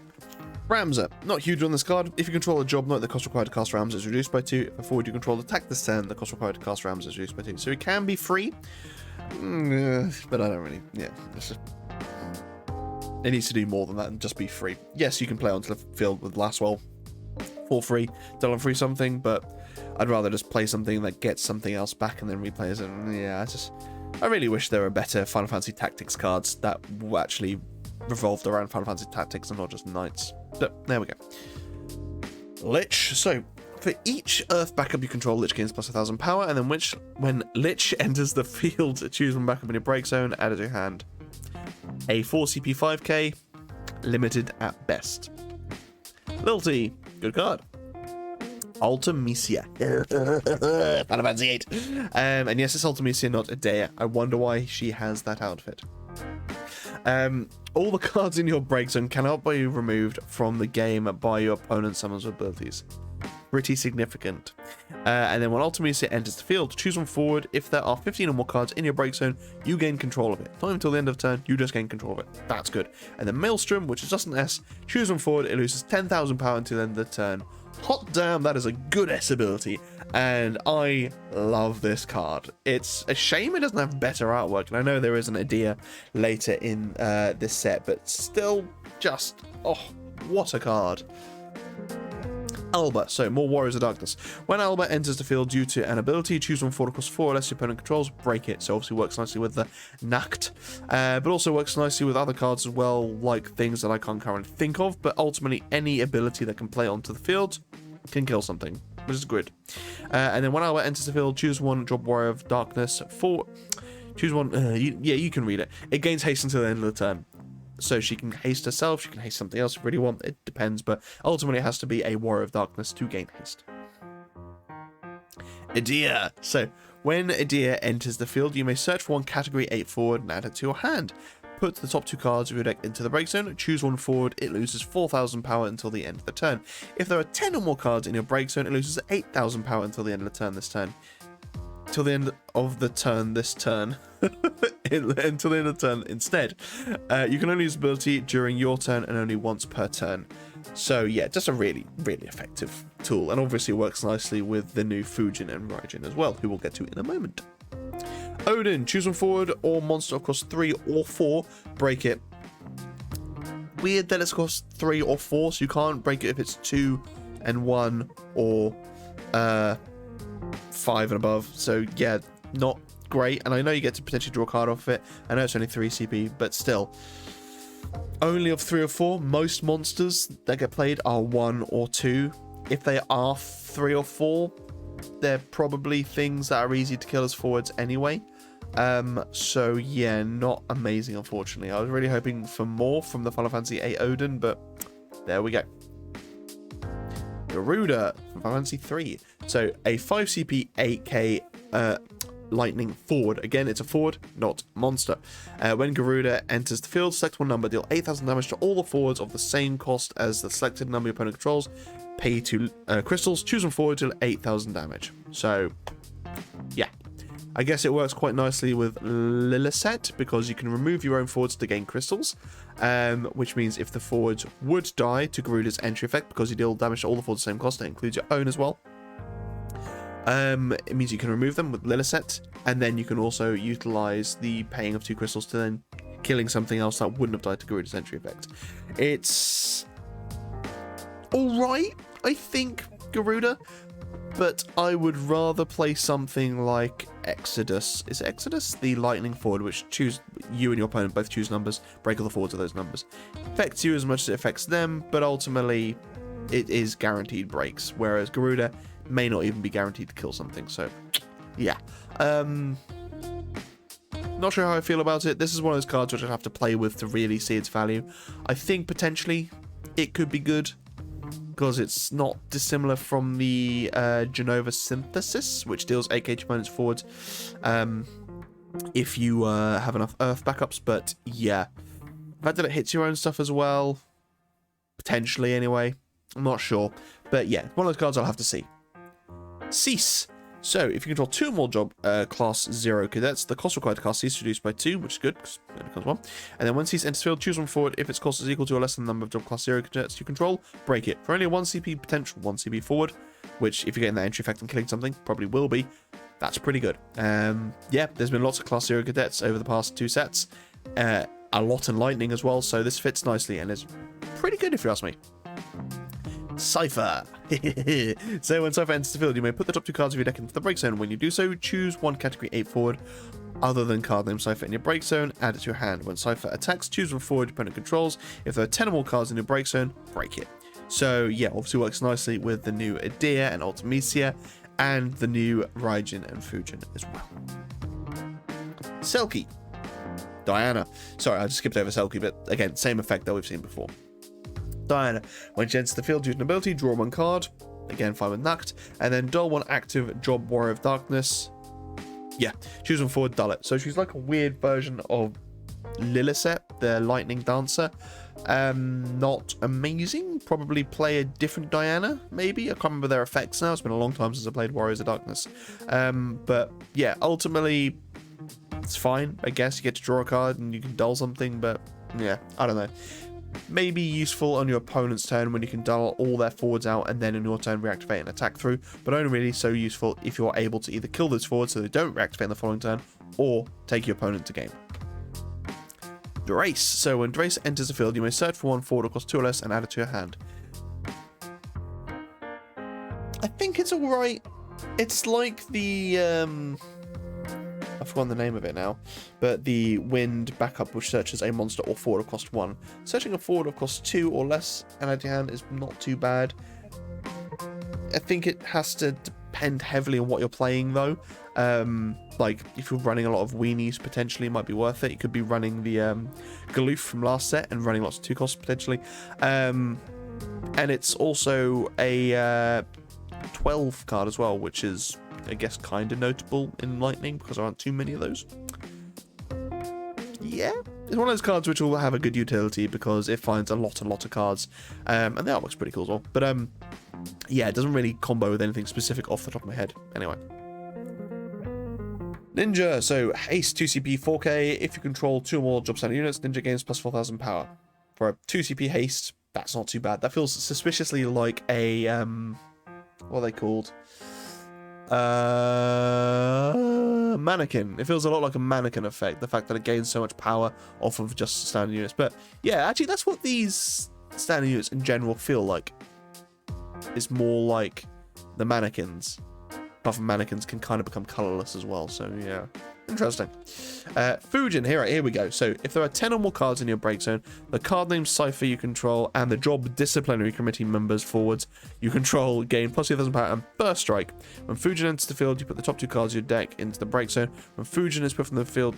Ramza, not huge on this card. If you control a job knight, the cost required to cast Ramza is reduced by 2. If a forward you control attack this turn, the cost required to cast Ramza is reduced by 2. So it can be free, but I don't really, yeah. It needs to do more than that and just be free. Yes, you can play onto the field with Laswell for free, Dawn Free something, but I'd rather just play something that gets something else back and then replays it. Yeah, I really wish there were better Final Fantasy Tactics cards that actually revolved around Final Fantasy Tactics and not just knights. But there we go. Lich. So for each Earth backup you control, Lich gains plus 1,000 power, and then when Lich enters the field, choose one backup in your break zone, add it to your hand. A 4 CP 5k, limited at best. Lilty, good card. Ultimisia. Final Fantasy 8. And yes, it's Ultimisia, not Adea. I wonder why she has that outfit. All the cards in your break zone cannot be removed from the game by your opponent's summons abilities. Pretty significant. And then when Ultimisia enters the field, choose one forward. If there are 15 or more cards in your break zone, you gain control of it. Not until the end of the turn, you just gain control of it. That's good. And then Maelstrom, which is just an S, choose one forward. It loses 10,000 power until the end of the turn. Hot damn, that is a good S ability. And I love this card. It's a shame it doesn't have better artwork. And I know there is an idea later in this set, but still just, oh, what a card. Alba, so more Warriors of Darkness. When Alba enters the field due to an ability, choose one forward across 4 unless your opponent controls, break it. So obviously works nicely with the Nacht, but also works nicely with other cards as well, like things that I can't currently think of, but ultimately any ability that can play onto the field can kill something, which is good. And then when Alba enters the field, choose one, drop Warrior of Darkness, choose one, you can read it. It gains haste until the end of the turn. So she can haste herself, she can haste something else if you really want, it depends, but ultimately it has to be a Warrior of Darkness to gain haste. Idea. So, when Idea enters the field, you may search for one category 8 forward and add it to your hand. Put the top 2 cards of your deck into the break zone, choose one forward, it loses 4,000 power until the end of the turn. If there are 10 or more cards in your break zone, it loses 8,000 power until the end of the turn this turn. Till the end of the turn this turn. Until the end of the turn instead. You can only use ability during your turn and only once per turn. So yeah, just a really, really effective tool. And obviously works nicely with the new Fujin and Raijin as well, who we'll get to in a moment. Odin, choose one forward or monster across 3 or 4, break it. Weird that it's across 3 or 4, so you can't break it if it's 2 and 1 or 5 and above. So yeah, not great. And I know you get to potentially draw a card off it. I know it's only 3 CP, but still. Only of 3 or 4. Most monsters that get played are 1 or 2. If they are 3 or 4, they're probably things that are easy to kill as forwards anyway. So yeah, not amazing, unfortunately. I was really hoping for more from the Final Fantasy VIII Odin, but there we go. Garuda from Final Fantasy 3. So a 5 CP 8k lightning forward. Again, it's a forward, not monster. When Garuda enters the field, select one number, deal 8,000 damage to all the forwards of the same cost as the selected number your opponent controls. Pay 2 crystals, choose one forward, deal 8,000 damage. So yeah, I guess it works quite nicely with Lillicet because you can remove your own forwards to gain crystals, which means if the forwards would die to Garuda's entry effect, because you deal damage to all the forwards at the same cost, that includes your own as well. It means you can remove them with Lillicet, and then you can also utilize the paying of 2 crystals to then killing something else that wouldn't have died to Garuda's entry effect. It's alright, I think, Garuda, but I would rather play something like Exodus. Is it Exodus? The lightning forward, which you and your opponent both choose numbers, break all the forwards of those numbers. Affects you as much as it affects them, but ultimately it is guaranteed breaks, whereas Garuda may not even be guaranteed to kill something. So yeah, not sure how I feel about it. This is one of those cards which I'd have to play with to really see its value. I think potentially it could be good because it's not dissimilar from the Genova Synthesis, which deals 8k to opponents forwards if you have enough Earth backups. But yeah, the fact that it hits your own stuff as well, potentially anyway, I'm not sure. But yeah, one of those cards I'll have to see. Cease. So, if you control 2 more job class 0 cadets, the cost required to cast Cease is reduced by 2, which is good, because it becomes 1. And then when Cease enters field, choose one forward. If its cost is equal to or less than the number of job class 0 cadets you control, break it. For only a 1 CP potential 1 CP forward, which if you're getting that entry effect and killing something, probably will be, that's pretty good. Yeah, there's been lots of class 0 cadets over the past 2 sets. A lot in lightning as well, so this fits nicely and is pretty good if you ask me. Cypher. So when Cypher enters the field, you may put the top 2 cards of your deck into the break zone. When you do so, choose one category 8 forward other than card name Cypher in your break zone, add it to your hand. When Cypher attacks, choose one forward your opponent controls. If there are 10 or more cards in your break zone, break it. So yeah, obviously works nicely with the new Adir and Ultimecia, and the new Raijin and Fujin as well. Selkie. Diana. Sorry, I just skipped over Selkie, but again, same effect that we've seen before. Diana. When she enters the field, use an ability, draw one card. Again, fine with Nacht. And then dull one active Job Warrior of Darkness. Yeah, choose one forward, dull it. So she's like a weird version of Lillicet, the Lightning Dancer. Not amazing. Probably play a different Diana, maybe. I can't remember their effects now. It's been a long time since I played Warriors of Darkness. But yeah, ultimately, it's fine. I guess you get to draw a card and you can dull something, but yeah, I don't know. Maybe useful on your opponent's turn when you can dull all their forwards out and then in your turn reactivate and attack through, but only really so useful if you're able to either kill those forwards so they don't reactivate in the following turn, or take your opponent to game. Drace. So when Drace enters the field, you may search for one forward across 2 or less and add it to your hand. I think it's alright. It's like the I've forgotten the name of it now, but the wind backup which searches a monster or forward of cost 1. Searching a forward of cost 2 or less and add to your hand is not too bad. I think it has to depend heavily on what you're playing though. Like if you're running a lot of weenies, potentially it might be worth it. You could be running the Galoof from last set and running lots of 2 costs potentially. And it's also a 12 card as well, which is, I guess, kind of notable in Lightning because there aren't too many of those. Yeah, it's one of those cards which will have a good utility because it finds a lot of cards, and the artwork's pretty cool as well. But yeah, it doesn't really combo with anything specific off the top of my head. Anyway, Ninja. So haste 2CP 4K. If you control 2 or more job standard units, Ninja gains plus 4,000 power. For a 2CP haste, that's not too bad. That feels suspiciously like a what are they called? Mannequin. It feels a lot like a mannequin effect, the fact that it gains so much power off of just standard units. But yeah, actually that's what these standard units in general feel like. It's more like the mannequins. Apart from mannequins can kind of become colorless as well, so yeah. Interesting. Fujin, here we go. So if there are 10 or more cards in your break zone, the card name Cypher you control and the job disciplinary committee members forwards you control gain plus 2,000 power and burst strike. When Fujin enters the field, you put the top 2 cards of your deck into the break zone. When Fujin is put from the field,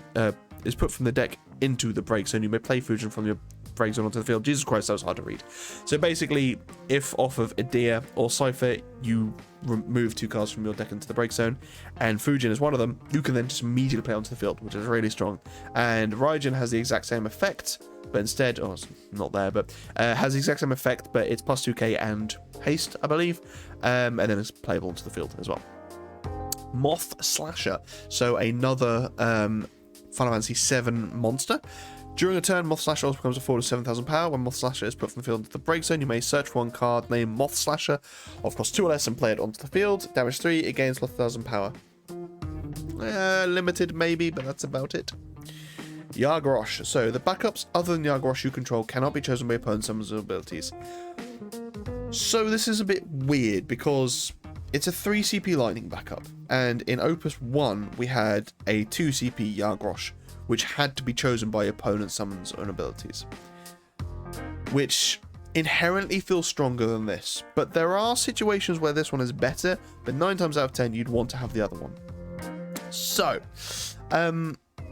is put from the deck into the break zone, you may play Fujin from your break zone onto the field. Jesus Christ, that was hard to read. So basically, if off of Adir or Cypher, you remove 2 cards from your deck into the break zone, and Fujin is one of them, you can then just immediately play onto the field, which is really strong. And Raijin has the exact same effect, but instead, oh, it's not there, but has the exact same effect, but it's plus 2k and haste, I believe, and then it's playable onto the field as well. Moth Slasher, so another Final Fantasy VII monster. During a turn, Moth Slasher also becomes a forward of 7,000 power. When Moth Slasher is put from the field into the break zone, you may search for one card named Moth Slasher of cost 2 or less and play it onto the field. Damage 3, it gains 1,000 power. Limited maybe, but that's about it. Yargrosh. So the backups other than Yargrosh you control cannot be chosen by opponents' summons or abilities. So this is a bit weird because it's a 3CP Lightning backup, and in Opus 1 we had a 2CP Yargrosh, which had to be chosen by opponent's summons and abilities, which inherently feels stronger than this. But there are situations where this one is better, but 9 times out of 10 you'd want to have the other one. So,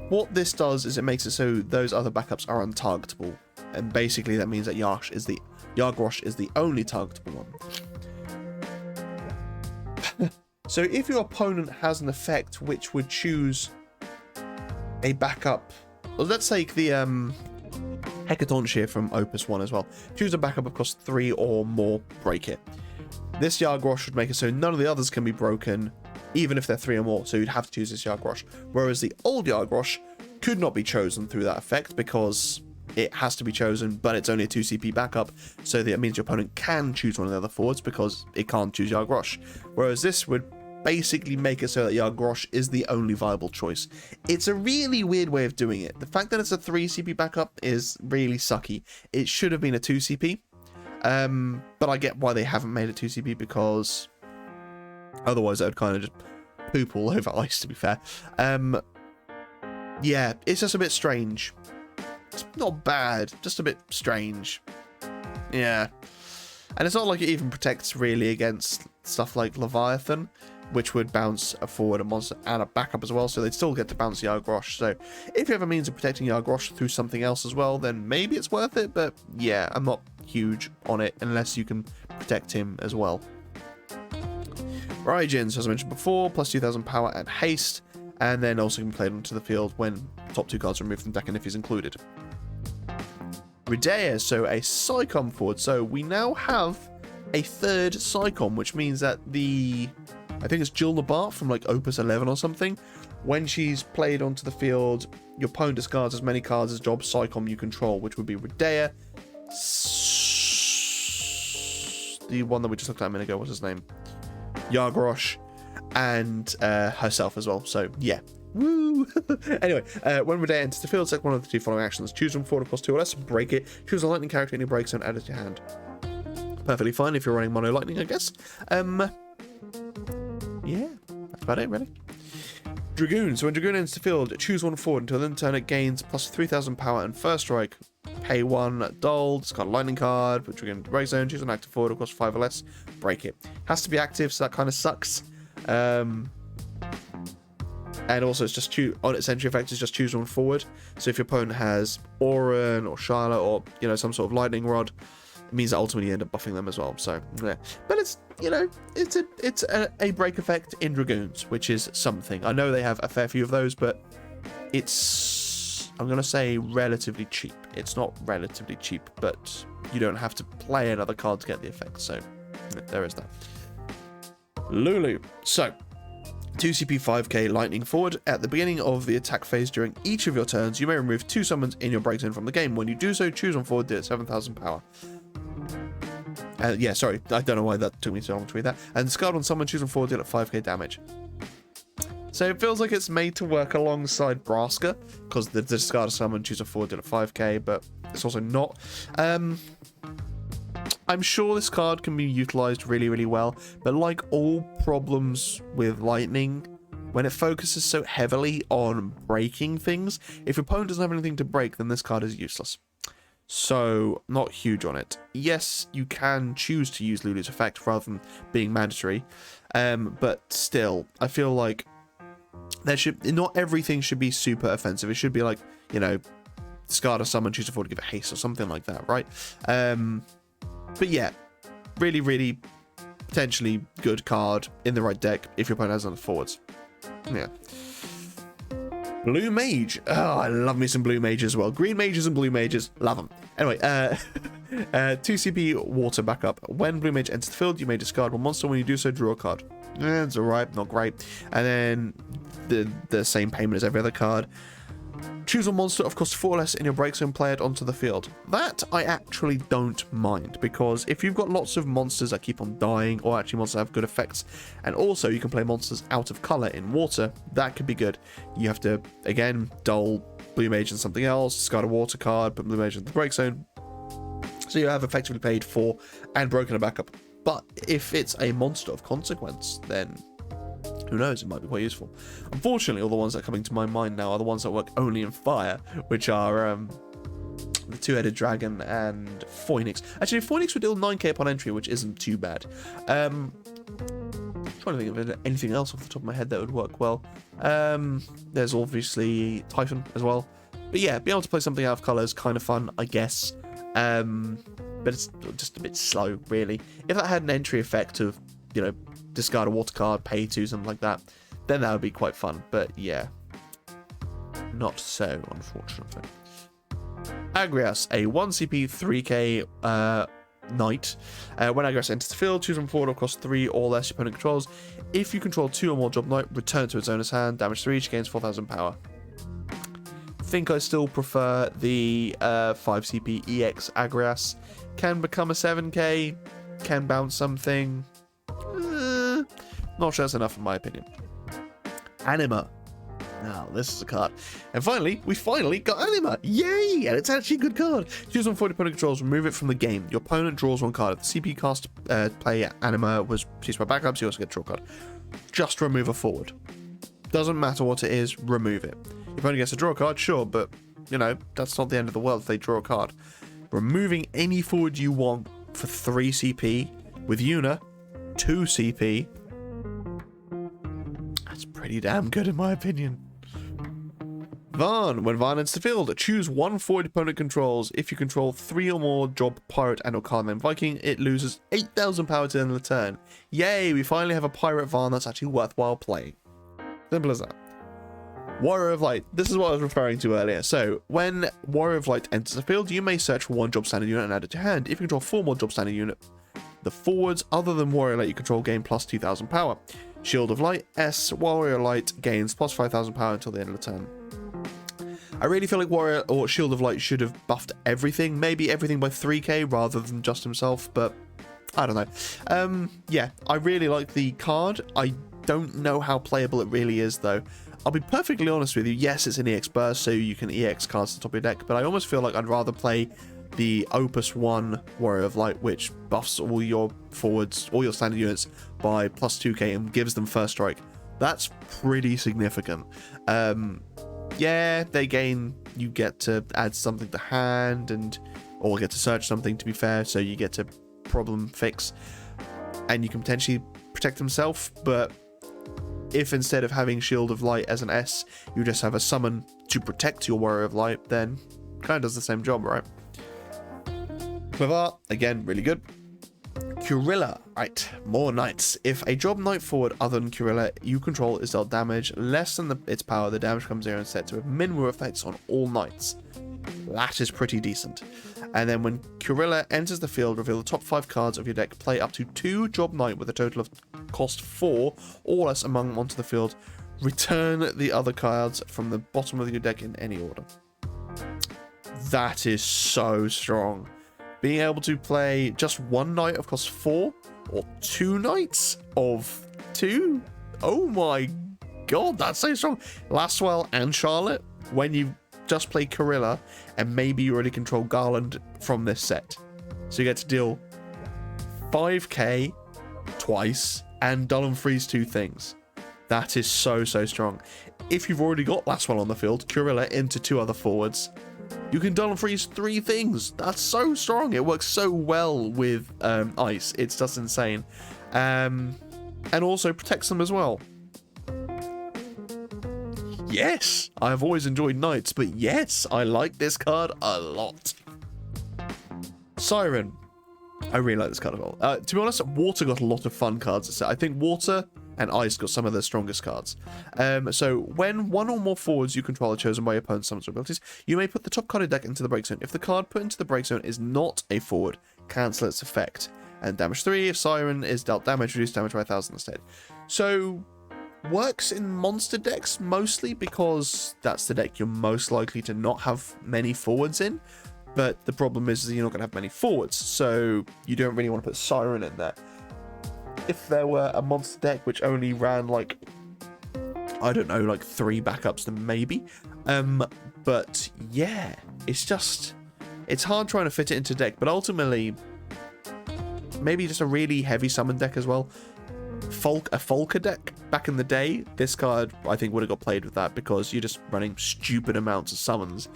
what this does is it makes it so those other backups are untargetable, and basically that means that Yargrosh is the only targetable one. So if your opponent has an effect which would choose a backup, well, let's take the Hecatoncheer from Opus 1 as well. Choose a backup of cost 3 or more, break it. This Yargrosh would make it so none of the others can be broken, even if they're 3 or more, so you'd have to choose this Yargrosh. Whereas the old Yargrosh could not be chosen through that effect because it has to be chosen, but it's only a 2CP backup, so that means your opponent can choose one of the other forwards because it can't choose Yargrosh. Whereas this would basically make it so that Yargrosh is the only viable choice. It's a really weird way of doing it. The fact that it's a 3CP backup is really sucky. It should have been a 2CP, but I get why they haven't made it 2CP because otherwise I would kind of just poop all over ice, to be fair. yeah, it's just a bit strange. It's not bad, just a bit strange. Yeah. And it's not like it even protects really against stuff like Leviathan, which would bounce a forward a monster and a backup as well, so they'd still get to bounce Yargrosh. So if you have a means of protecting Yargrosh through something else as well, then maybe it's worth it, but yeah, I'm not huge on it unless you can protect him as well. Raijins, as I mentioned before, plus 2000 power and haste, and then also can be played onto the field when top 2 cards are removed from deck and if he's included. Ridea, so a Psycom forward, so we now have a third Psycom, which means that I think it's Jill Nabart from like Opus 11 or something. When she's played onto the field, your opponent discards as many cards as job Psycom you control, which would be Ridea, the one that we just looked at a minute ago, what's his name? Yargrosh, and herself as well. So yeah. Woo! Anyway, when Ridea enters the field, select one of the 2 following actions. Choose one forward across 2 or less, break it. Choose a lightning character in your break zone, add it to your hand. Perfectly fine if you're running mono lightning, I guess. Yeah, that's about it, really. Dragoon. So when Dragoon enters the field, choose one forward until then turn it gains plus 3000 power and first strike. Pay 1 dull, discard a lightning card, put Dragoon into break zone, choose an active forward across 5 or less, break it. Has to be active, so that kind of sucks. And also it's just on its entry effect is just choose one forward. So if your opponent has Auron or Charlotte or some sort of lightning rod, it means that ultimately you end up buffing them as well. So yeah, but it's it's a break effect in Dragoons, which is something. I know they have a fair few of those, but it's, I'm gonna say, relatively cheap. It's not relatively cheap, but you don't have to play another card to get the effect. So there is that. Lulu. So 2CP 5k lightning forward. At the beginning of the attack phase during each of your turns, you may remove 2 summons in your break zone from the game. When you do so, choose one forward, deal at 7000 power. Yeah, sorry, I don't know why that took me so long to read that. And discard one summon, choose one forward, deal at 5k damage. So it feels like it's made to work alongside Braska, because the discard a summon, choose a forward, deal at 5k, but it's also not. I'm sure this card can be utilized really, really well, but like all problems with lightning, when it focuses so heavily on breaking things, if your opponent doesn't have anything to break, then this card is useless. So, not huge on it. Yes, you can choose to use Lulu's effect rather than being mandatory, but still, I feel like not everything should be super offensive. It should be like, discard a summon, choose a forward, give a haste or something like that, right? But yeah, really, really potentially good card in the right deck if your opponent has on the forwards. Yeah. Blue Mage. Oh, I love me some Blue Mage as well. Green Mages and Blue Mages, love them. Anyway, 2CP Water backup. When Blue Mage enters the field, you may discard one monster. When you do so, draw a card. It's alright, not great. And then the same payment as every other card. Choose a monster of cost 4 or less in your break zone, play it onto the field. That I actually don't mind, because if you've got lots of monsters that keep on dying, or actually monsters that have good effects, and also you can play monsters out of color in water, that could be good. You have to, again, dull Blue Mage and something else, discard a water card, put Blue Mage in the break zone. So you have effectively paid for and broken a backup. But if it's a monster of consequence, then who knows, it might be quite useful. Unfortunately, all the ones that are coming to my mind now are the ones that work only in fire, which are the Two-Headed Dragon and Phoenix. Actually, Phoenix would deal 9k upon entry, which isn't too bad. I'm trying to think of anything else off the top of my head that would work well. There's obviously Typhon as well. But yeah, being able to play something out of colour is kind of fun, I guess. But it's just a bit slow, really. If that had an entry effect of, discard a water card, pay 2, something like that, then that would be quite fun. But yeah, not so, unfortunately. Agrias, a 1CP 3k knight. When Agrias enters the field, choose one forward or cost 3 or less your opponent controls. If you control 2 or more job knight, return to its owner's hand, damage 3 each, gains 4000 power. I think I still prefer the 5CP EX Agrias. Can become a 7k, can bounce something. Not sure that's enough in my opinion. Anima. Now, this is a card. And finally, we finally got Anima. Yay! And it's actually a good card. Choose one forward opponent controls, remove it from the game. Your opponent draws one card. If the CP cast play Anima was used by backups, you also get a draw card. Just remove a forward. Doesn't matter what it is, remove it. Your opponent gets to draw a card, sure, but, you know, that's not the end of the world if they draw a card. Removing any forward you want for 3 CP with Yuna, 2 CP. That's pretty damn good in my opinion. Varn. When Varn enters the field, choose one forward opponent controls. If you control 3 or more Job, Pirate, and or Cardman Viking, it loses 8,000 power to the end of the turn. Yay, we finally have a Pirate Varn that's actually worthwhile playing. Simple as that. Warrior of Light. This is what I was referring to earlier. So, when Warrior of Light enters the field, you may search for 1 Job standard unit and add it to your hand. If you control 4 more Job standard unit, the forwards other than Warrior Light you control gain plus 2,000 power. Shield of Light, S. Warrior Light gains plus 5,000 power until the end of the turn. I really feel like Warrior or Shield of Light should have buffed everything, maybe everything by 3k rather than just himself, but I don't know. Yeah, I really like the card. I don't know how playable it really is though. I'll be perfectly honest with you, yes, it's an EX burst, so you can EX cards to the top of your deck, but I almost feel like I'd rather play the Opus 1 Warrior of Light, which buffs all your forwards, all your standard units by plus 2k and gives them first strike. That's pretty significant. Yeah, they gain, you get to add something to hand, or get to search something, to be fair, so you get to problem fix, and you can potentially protect himself, but if instead of having Shield of Light as an S, you just have a summon to protect your Warrior of Light, then kind of does the same job, right? Clever, again, really good. Kurilla, right, more knights. If a job knight forward other than Kurilla you control is dealt damage less than its power, the damage becomes 0 and set to have minimum effects on all knights. That is pretty decent. And then when Kurilla enters the field, reveal the top 5 cards of your deck, play up to 2 job knight with a total of cost 4 or less among them onto the field, return the other cards from the bottom of your deck in any order. That is so strong. Being able to play just 1 knight of cost 4 or 2 knights of 2? Oh my god, that's so strong. Lastwell and Charlotte, when you just play Kurilla and maybe you already control Garland from this set. So you get to deal 5k twice and dull and freeze 2 things. That is so strong. If you've already got Lastwell on the field, Kurilla into 2 other forwards, you can dull and freeze 3 things. That's so strong. It works so well with ice. It's just insane. And also protects them as well. Yes, I've always enjoyed knights, but yes, I like this card a lot. Siren. I really like this card as well. To be honest, Water got a lot of fun cards. I think Water and Ice got some of the strongest cards. So when 1 or more forwards you control are chosen by your opponent's summons or abilities, you may put the top card of the deck into the break zone. If the card put into the break zone is not a forward, cancel its effect. And damage 3, if Siren is dealt damage, reduce damage by 1,000 instead. So works in monster decks mostly because that's the deck you're most likely to not have many forwards in. But the problem is that you're not going to have many forwards, so you don't really want to put Siren in there. If there were a monster deck which only ran like, I don't know, like 3 backups, then maybe. But yeah, it's hard trying to fit it into deck, but ultimately, maybe just a really heavy summon deck as well. A Folka deck back in the day, this card I think would have got played with that because you're just running stupid amounts of summons.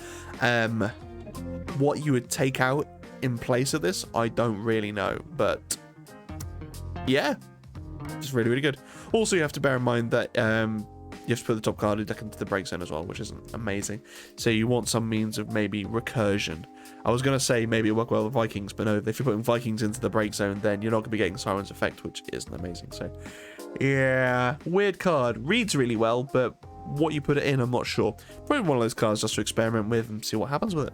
What you would take out in place of this, I don't really know, but yeah, it's really good. Also, you have to bear in mind that you have to put the top card of the deck into the break zone as well, which isn't amazing. So you want some means of maybe recursion. I was going to say maybe it work well with Vikings, but no, if you're putting Vikings into the break zone, then you're not going to be getting Siren's effect, which isn't amazing. So yeah, weird card. Reads really well, but what you put it in, I'm not sure. Probably one of those cards just to experiment with and see what happens with it.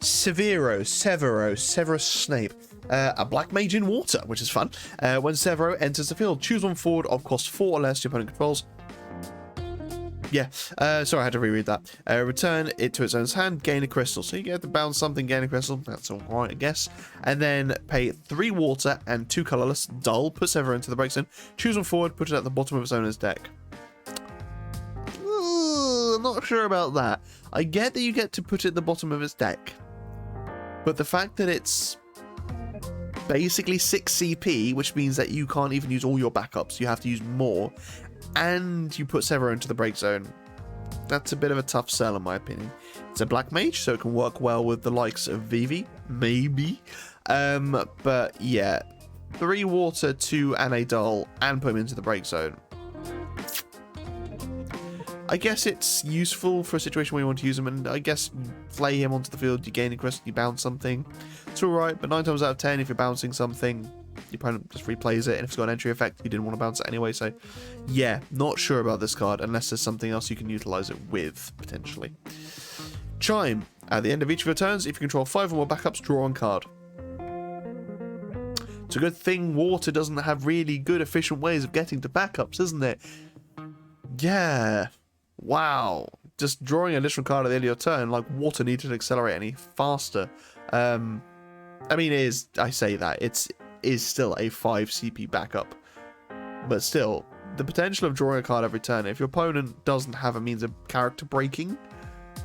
Severus Snape. A black mage in water, which is fun. When Severo enters the field, choose 1 forward of cost 4 or less your opponent controls. Yeah, sorry, I had to reread that. Return it to its owner's hand, gain a crystal. So you get to bounce something, gain a crystal. That's alright, I guess. And then pay 3 water and 2 colorless. Dull, put Severo into the break zone. Choose 1 forward, put it at the bottom of its owner's deck. I'm not sure about that. I get that you get to put it at the bottom of its deck, but the fact that it's basically 6 CP, which means that you can't even use all your backups, you have to use more, and you put Sever into the break zone. That's a bit of a tough sell in my opinion. It's a black mage, so it can work well with the likes of Vivi, maybe. But yeah, 3 water, 2 and a dull, and put him into the break zone. I guess it's useful for a situation where you want to use him, and I guess you flay him onto the field, you gain a crest, you bounce something. It's alright, but 9 times out of 10, if you're bouncing something, your opponent just replays it, and if it's got an entry effect, you didn't want to bounce it anyway, so yeah, not sure about this card, unless there's something else you can utilize it with, potentially. Chime. At the end of each of your turns, if you control 5 or more backups, draw one card. It's a good thing water doesn't have really good, efficient ways of getting to backups, isn't it? Yeah. Wow. Just drawing a different card at the end of your turn, like water needed to accelerate any faster. I mean, I say that, it is still a 5 CP backup. But still, the potential of drawing a card every turn, if your opponent doesn't have a means of character breaking,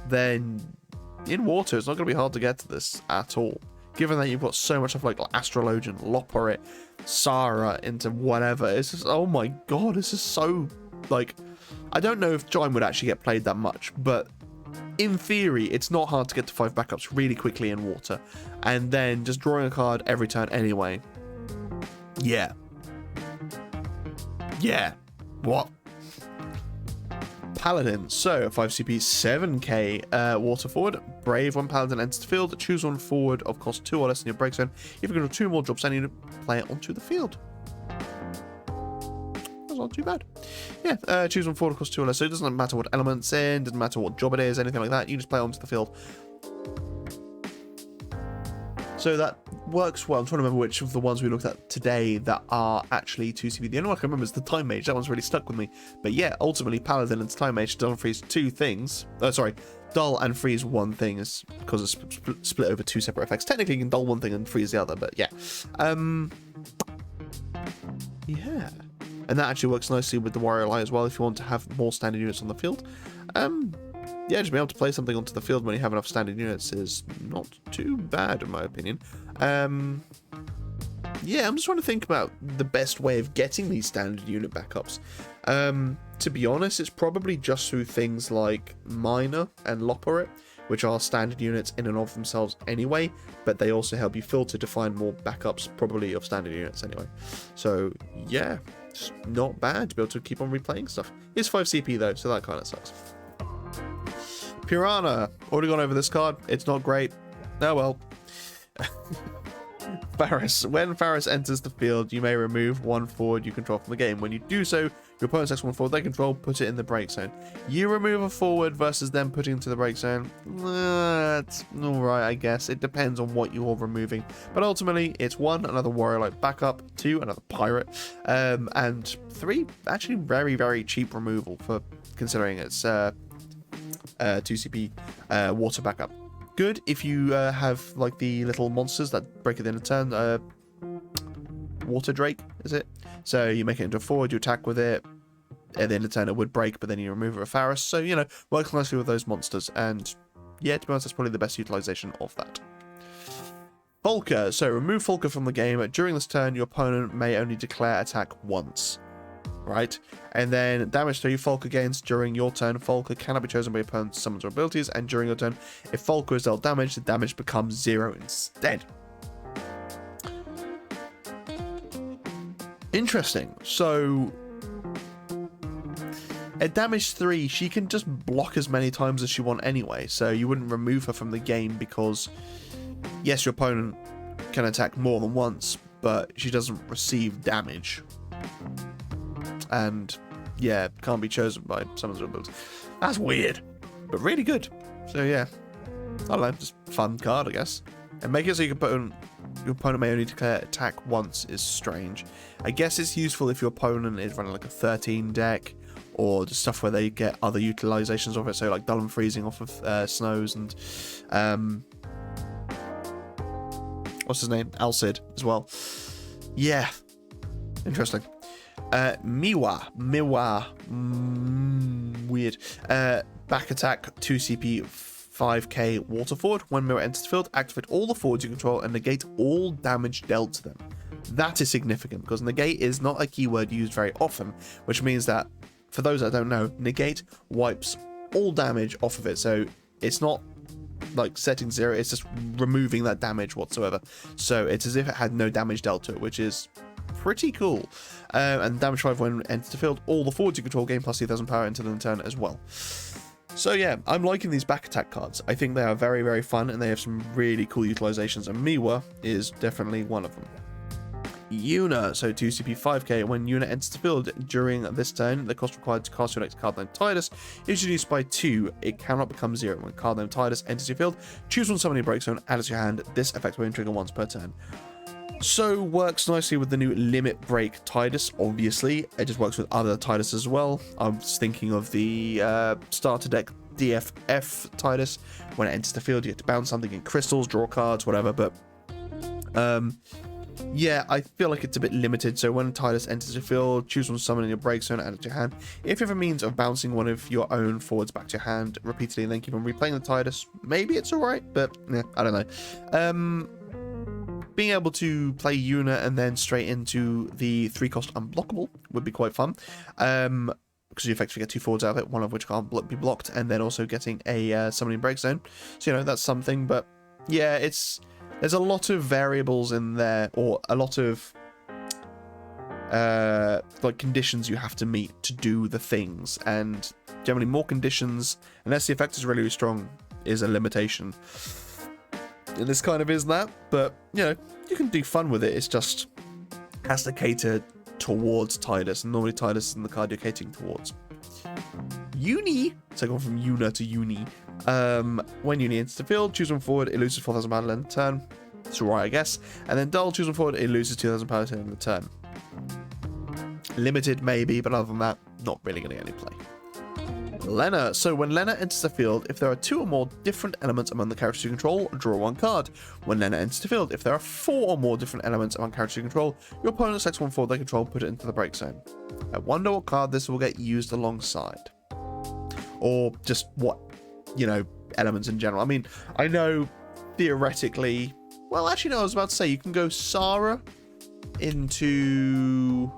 then in water, it's not going to be hard to get to this at all. Given that you've got so much stuff like Astrologian, Loporit, Sara into whatever, it's just, oh my god, this is so, like, I don't know if Chime would actually get played that much, but in theory, it's not hard to get to 5 backups really quickly in water. And then just drawing a card every turn anyway. Yeah. Yeah. What? Paladin. So, 5 CP, 7k water forward. Brave. When Paladin enters the field, choose one forward of cost 2 or less in your break zone. If you control 2 more drops, then you play it onto the field. That's not too bad. Yeah, choose one forward of cost 2 or less. So it doesn't matter what element's in, doesn't matter what job it is, anything like that. You just play it onto the field. So that works well. I'm trying to remember which of the ones we looked at today that are actually 2CP. The only one I can remember is the Time Mage. That one's really stuck with me. But yeah, ultimately, Paladin and Time Mage don't freeze 2 things. Dull and freeze 1 thing is because it's split over 2 separate effects. Technically, you can dull 1 thing and freeze the other, but yeah. Yeah. And that actually works nicely with the Warrior Eye as well if you want to have more standard units on the field. Yeah, just being able to play something onto the field when you have enough standard units is not too bad, in my opinion. Yeah, I'm just trying to think about the best way of getting these standard unit backups. To be honest, it's probably just through things like Miner and Loporit, which are standard units in and of themselves anyway, but they also help you filter to find more backups, probably of standard units anyway. So, yeah, it's not bad to be able to keep on replaying stuff. It's 5 CP though, so that kind of sucks. Piranha. Already gone over this card. It's not great. Oh well. Faris. When Faris enters the field, you may remove 1 forward you control from the game. When you do so, your opponent takes 1 forward they control, put it in the break zone. You remove a forward versus them putting into the break zone. That's alright, I guess. It depends on what you're removing. But ultimately, it's 1, another warrior like backup, 2, another pirate, and 3, actually very, very cheap removal for considering it's 2CP water backup. Good if you have like the little monsters that break at the end of turn. Water Drake, is it? So you make it into a forward, you attack with it. At the end of turn, it would break, but then you remove it with Faris. So, you know, works nicely with those monsters. And yeah, to be honest, that's probably the best utilization of that. Fulker. So remove Fulker from the game. During this turn, your opponent may only declare attack once. Right, and then damage 3 Fulker gains during your turn. Fulker cannot be chosen by your opponent's summons or abilities, and during your turn, if Fulker is dealt damage, the damage becomes 0 instead. Interesting. So at damage 3, she can just block as many times as she wants anyway, so you wouldn't remove her from the game because, yes, your opponent can attack more than once, but she doesn't receive damage. And yeah, can't be chosen by summons or abilities. That's weird, but really good. So yeah, I don't know, just fun card, I guess. And make it so you can put on your opponent may only declare attack once is strange. I guess it's useful if your opponent is running like a 13 deck, or just stuff where they get other utilizations of it. So like dull and freezing off of Snows and what's his name, Alcid as well. Yeah, interesting. Miwa, weird. Back attack, 2 CP, 5k water forward. When Mirror enters the field, activate all the forwards you control and negate all damage dealt to them. That is significant because negate is not a keyword used very often, which means that for those that don't know, negate wipes all damage off of it. So it's not like setting 0, it's just removing that damage whatsoever. So it's as if it had no damage dealt to it, which is pretty cool. And damage 5 when enters the field. All the forwards you control gain plus 2,000 power into the turn as well. So yeah, I'm liking these back attack cards. I think they are very, very fun, and they have some really cool utilizations, and Miwa is definitely one of them. Yuna, so 2 CP 5k. When Yuna enters the field during this turn, the cost required to cast your next card named Tidus is reduced by 2. It cannot become 0. When card named Tidus enters your field, choose one summon your break zone, add it to your hand. This effect will trigger once per turn. So works nicely with the new limit break Tidus, obviously. It just works with other Tidus as well. I was thinking of the starter deck DFF Tidus. When it enters the field, you get to bounce something in crystals, draw cards, whatever. But yeah, I feel like it's a bit limited. So when Tidus enters your field, choose one summon in your break zone, add it to your hand. If you have a means of bouncing one of your own forwards back to your hand repeatedly and then keep on replaying the Tidus, maybe it's alright, but yeah, I don't know. Being able to play Yuna and then straight into the 3-cost unblockable would be quite fun. Because you effectively get 2 forwards out of it, one of which can't be blocked, and then also getting a summoning break zone. So, you know, that's something. But yeah, there's a lot of variables in there, or a lot of like conditions you have to meet to do the things. And generally more conditions, unless the effect is really, really strong, is a limitation. And this kind of is that, but, you know, you can do fun with it. It's just has to cater towards Tidus, and normally Tidus is in the card you're catering towards. Uni, so going from Yuna to Uni. When Uni enters the field, choose one forward, it loses 4,000 power in the turn. It's alright, I guess. And then Dull, choose one forward, it loses 2,000 power in the turn. Limited, maybe, but other than that, not really going to get any play. Lena. So when Lena enters the field, if there are 2 or more different elements among the characters you control, draw 1 card. When Lena enters the field, if there are 4 or more different elements among characters you control, your opponent selects one forward they control, put it into the break zone. I wonder what card this will get used alongside. Or just what, you know, elements in general. I mean, I know theoretically, well, actually no, I was about to say you can go Sarah into...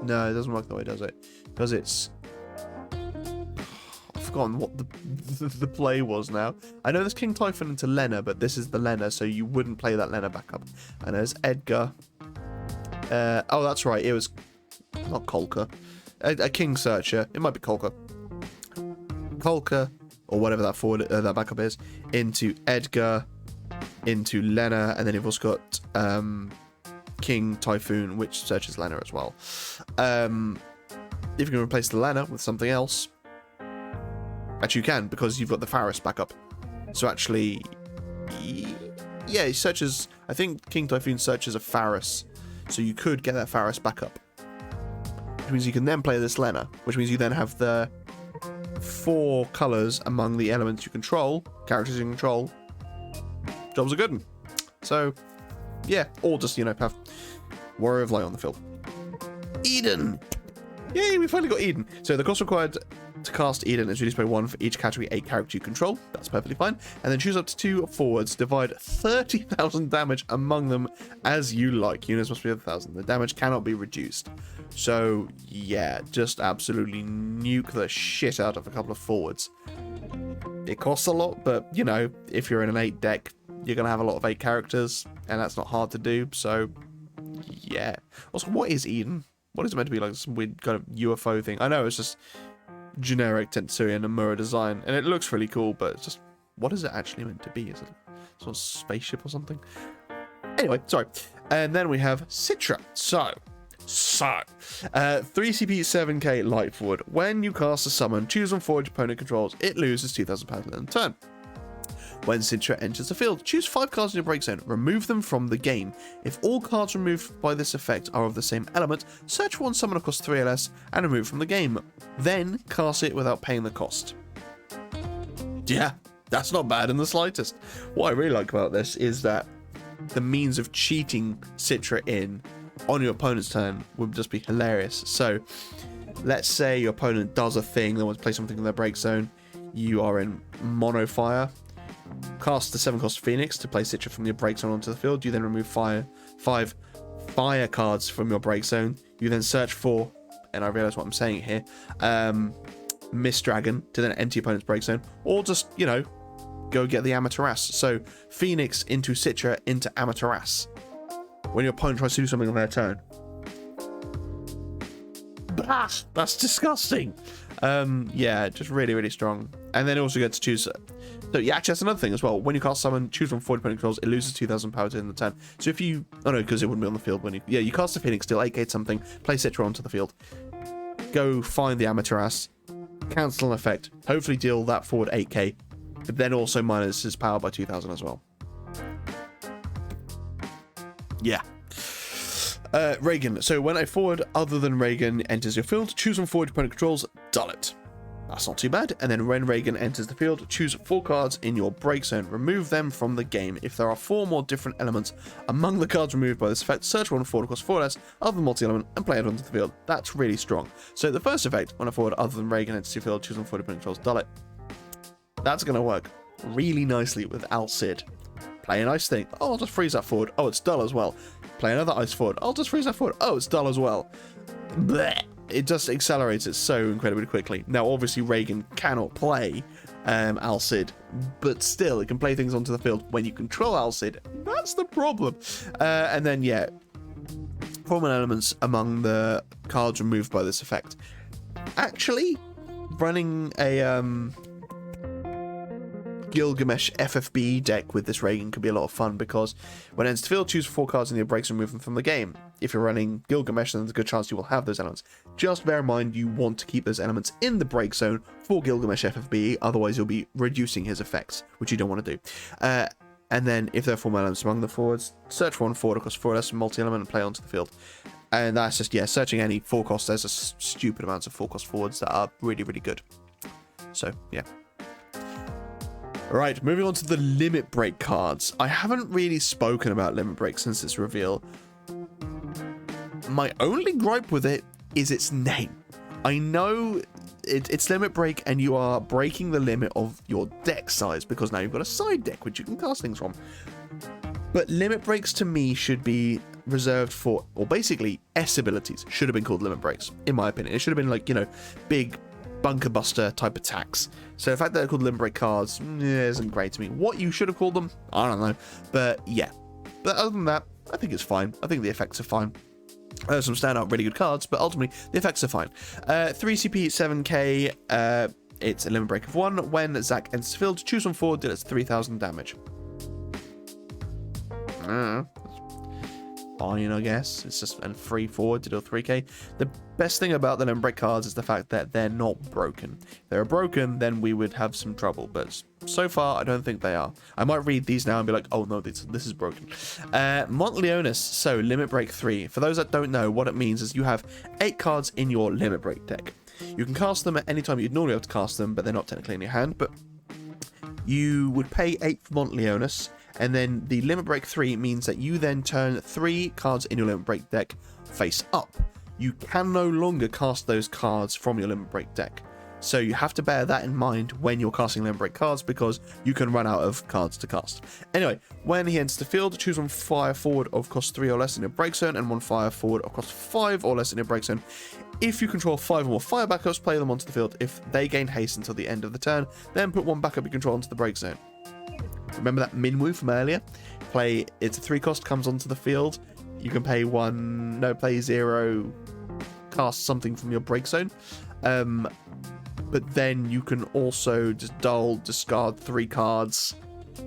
No, it doesn't work that way, does it? Because it's... I've forgotten what the play was now. I know there's King Typhon into Lena, but this is the Lena, so you wouldn't play that Lena backup. And there's Edgar. Oh, that's right. It was not Kolka. A King Searcher. It might be Kolka. Kolka, or whatever that forward that backup is, into Edgar, into Lena, and then you've also got King Typhoon, which searches Lena as well. If you can replace the Lena with something else, actually you can, because you've got the Faris backup. So actually, yeah, he searches, I think King Typhoon searches a Faris, so you could get that Faris backup. Which means you can then play this Lena, which means you then have the 4 colours among the elements you control, characters you control. Jobs are good one. So, yeah, or just, you know, have Warrior of Light on the field. Eden! Yay, we finally got Eden. So the cost required to cast Eden is reduced by 1 for each category 8 character you control. That's perfectly fine. And then choose up to 2 forwards. Divide 30,000 damage among them as you like. Units must be 1,000. The damage cannot be reduced. So, yeah, just absolutely nuke the shit out of a couple of forwards. It costs a lot, but, you know, if you're in an 8 deck, you're going to have a lot of 8 characters, and that's not hard to do, so, yeah. Also, what is Eden? What is it meant to be, like some weird kind of UFO thing? I know, it's just generic Tensurian and Mura design, and it looks really cool, but it's just, what is it actually meant to be? Is it some spaceship or something? Anyway, sorry. And then we have Citra. So 3 CP 7k light forward. When you cast a summon, choose one forward your opponent controls, it loses 2,000 power in the turn. When Citra enters the field, choose 5 cards in your break zone, remove them from the game. If all cards removed by this effect are of the same element, search for one summon across 3 or less and remove from the game. Then cast it without paying the cost. Yeah, that's not bad in the slightest. What I really like about this is that the means of cheating Citra in on your opponent's turn would just be hilarious. So, let's say your opponent does a thing, they want to play something in their break zone, you are in mono fire. Cast the 7-cost Phoenix to play Citra from your break zone onto the field. You then remove 5 fire cards from your break zone. You then search for and I realize what I'm saying here, Mist Dragon to then empty opponent's break zone, or just, you know, go get the Amaterasu. So Phoenix into Citra into Amaterasu when your opponent tries to do something on their turn. That's disgusting. Yeah, just really, really strong. And then also get to choose. So yeah, actually that's another thing as well. When you cast summon, choose from 40 opponent controls, it loses 2,000 power to the end of the turn. So if you, oh no, because it wouldn't be on the field when you, yeah, you cast a Phoenix, deal 8k something, play Citra onto the field, go find the Amaterasu, cancel an effect, hopefully deal that forward 8k, but then also minus his power by 2,000 as well. Yeah. Reagan. So when a forward other than Reagan enters your field, choose from forward opponent controls, dull it. That's not too bad. And then when Reagan enters the field, choose 4 cards in your break zone. Remove them from the game. If there are 4 more different elements among the cards removed by this effect, search one forward across 4 less other than multi-element and play it onto the field. That's really strong. So the first effect, when a forward other than Reagan enters your field, choose one forward opponent controls, dull it. That's going to work really nicely with Al Cid. Play an ice thing. Oh, I'll just freeze that forward. Oh, it's dull as well. Play another ice forward. I'll just freeze that forward. Oh, it's dull as well. Blech. It just accelerates it so incredibly quickly. Now, obviously, Reagan cannot play Al Cid, but still, it can play things onto the field when you control Al Cid. That's the problem. And then, yeah, common elements among the cards removed by this effect. Actually, running a Gilgamesh FFB deck with this Reagan could be a lot of fun, because when it enters the field, choose 4 cards in your breaks and remove them from the game. If you're running Gilgamesh, then there's a good chance you will have those elements. Just bear in mind you want to keep those elements in the break zone for Gilgamesh FFB, otherwise you'll be reducing his effects, which you don't want to do. And then if there are 4 elements among the forwards, search one forward across 4 less multi-element and play onto the field. And that's just, yeah, searching any 4 cost. There's a stupid amounts of 4 cost forwards that are really, really good. So, yeah. Right, moving on to the limit break cards. I haven't really spoken about limit break since its reveal. My only gripe with it is its name. I know it's limit break and you are breaking the limit of your deck size, because now you've got a side deck which you can cast things from. But limit breaks to me should be reserved for, or basically S abilities should have been called limit breaks, in my opinion. It should have been like, you know, big bunker buster type attacks. So the fact that they're called limit break cards isn't great to me. What you should have called them, I don't know. But yeah. But other than that, I think it's fine. I think the effects are fine. There's some standout really good cards, but ultimately the effects are fine. 3 CP, 7k. It's a limit break of 1. When Zach enters the field, choose one forward, deal 3,000 damage. Fine, I guess. It's just a free forward to deal 3k. The best thing about the limit break cards is the fact that they're not broken. If they were broken, then we would have some trouble, but so far I don't think they are. I might read these now and be like, oh no, this is broken. Montleonis, so limit break 3. For those that don't know, what it means is you have 8 cards in your limit break deck. You can cast them at any time you'd normally be able to cast them, but they're not technically in your hand. But you would pay 8 for Montleonis, and then the limit break 3 means that you then turn 3 cards in your limit break deck face up. You can no longer cast those cards from your limit break deck. So you have to bear that in mind when you're casting limit break cards, because you can run out of cards to cast. Anyway, when he enters the field, choose one fire forward of cost 3 or less in your break zone, and one fire forward of cost 5 or less in your break zone. If you control 5 or more fire backups, play them onto the field. If they gain haste until the end of the turn, then put one backup you control onto the break zone. Remember that Minwoo from earlier? It's a 3 cost, comes onto the field. You can pay 1, no, play 0, cast something from your break zone. But then you can also just discard 3 cards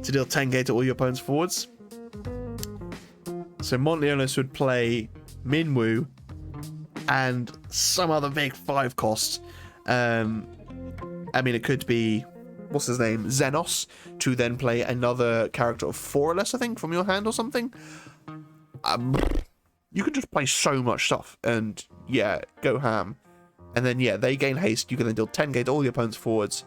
to deal 10k to all your opponent's forwards. So Montleonis would play Minwoo and some other big 5 cost. I mean, it could be, what's his name, Xenos, to then play another character of 4 or less, I think, from your hand or something. You could just play so much stuff and, yeah, go ham. And then, yeah, they gain haste. You can then deal 10k to all your opponent's forwards.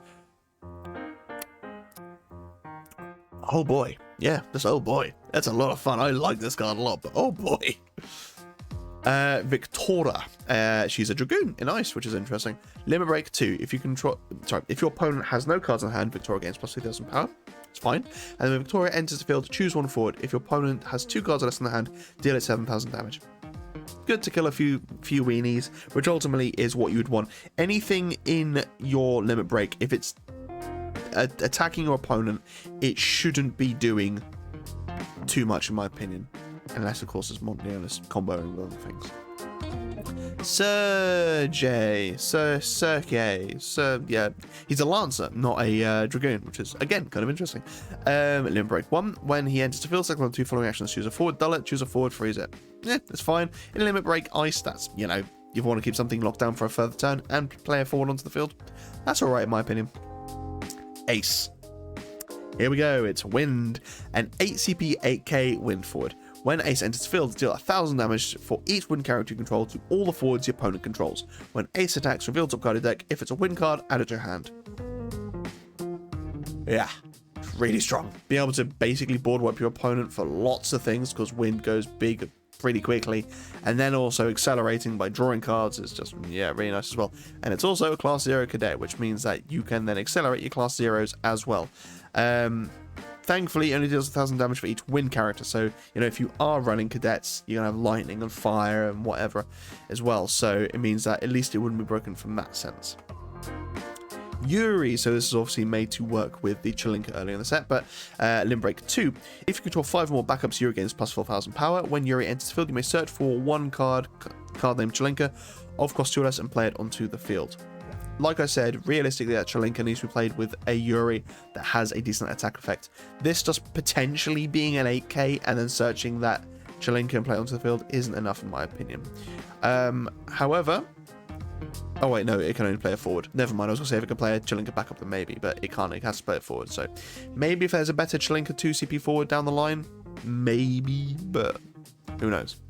Oh boy. Yeah, this oh boy. That's a lot of fun. I like this card a lot, but oh boy. Victora. She's a Dragoon in Ice, which is interesting. Limit break 2. If your opponent has no cards in hand, Victoria gains plus 2,000 power. It's fine. And then when Victoria enters the field, choose one forward. If your opponent has 2 cards or less in the hand, deal it 7,000 damage. Good to kill a few weenies, which ultimately is what you would want. Anything in your limit break, if it's attacking your opponent, it shouldn't be doing too much, in my opinion. Unless, of course, it's Monteonis comboing with other things. Yeah, he's a Lancer, not a Dragoon, which is, again, kind of interesting. Limit Break 1, when he enters the field, select one of the 2 following actions. Choose a forward, dull it, choose a forward, freeze it. Yeah, that's fine. In a Limit Break, ice, that's, you know, you want to keep something locked down for a further turn and play it forward onto the field. That's alright, in my opinion. Ace. Here we go, it's Wind, an 8 CP, 8k Wind forward. When Ace enters the field, deal 1000 damage for each Wind character you control to all the forwards your opponent controls. When Ace attacks, reveal top card of deck. If it's a Wind card, add it to your hand. Yeah, really strong. Being able to basically board wipe your opponent for lots of things, because Wind goes big pretty quickly, and then also accelerating by drawing cards is just, yeah, really nice as well. And it's also a Class 0 Cadet, which means that you can then accelerate your Class 0s as well. Thankfully, it only deals 1000 damage for each Wind character, so, you know, if you are running Cadets, you're going to have Lightning and Fire and whatever as well, so it means that at least it wouldn't be broken from that sense. Yuri, so this is obviously made to work with the Chelinka earlier in the set, but Limit Break 2. If you control 5 or more backups, Yuri gains plus 4000 power. When Yuri enters the field, you may search for one card named Chelinka of cost 2 or less and play it onto the field. Like I said, realistically, that Chelinka needs to be played with a Yuri that has a decent attack effect. This just potentially being an 8k and then searching that Chelinka and play it onto the field isn't enough in my opinion. However, oh wait, no, it can only play it forward. Never mind, I was going to say if it can play a Chelinka backup, then maybe, but it can't. It has to play it forward. So maybe if there's a better Chelinka 2 CP forward down the line, maybe, but who knows.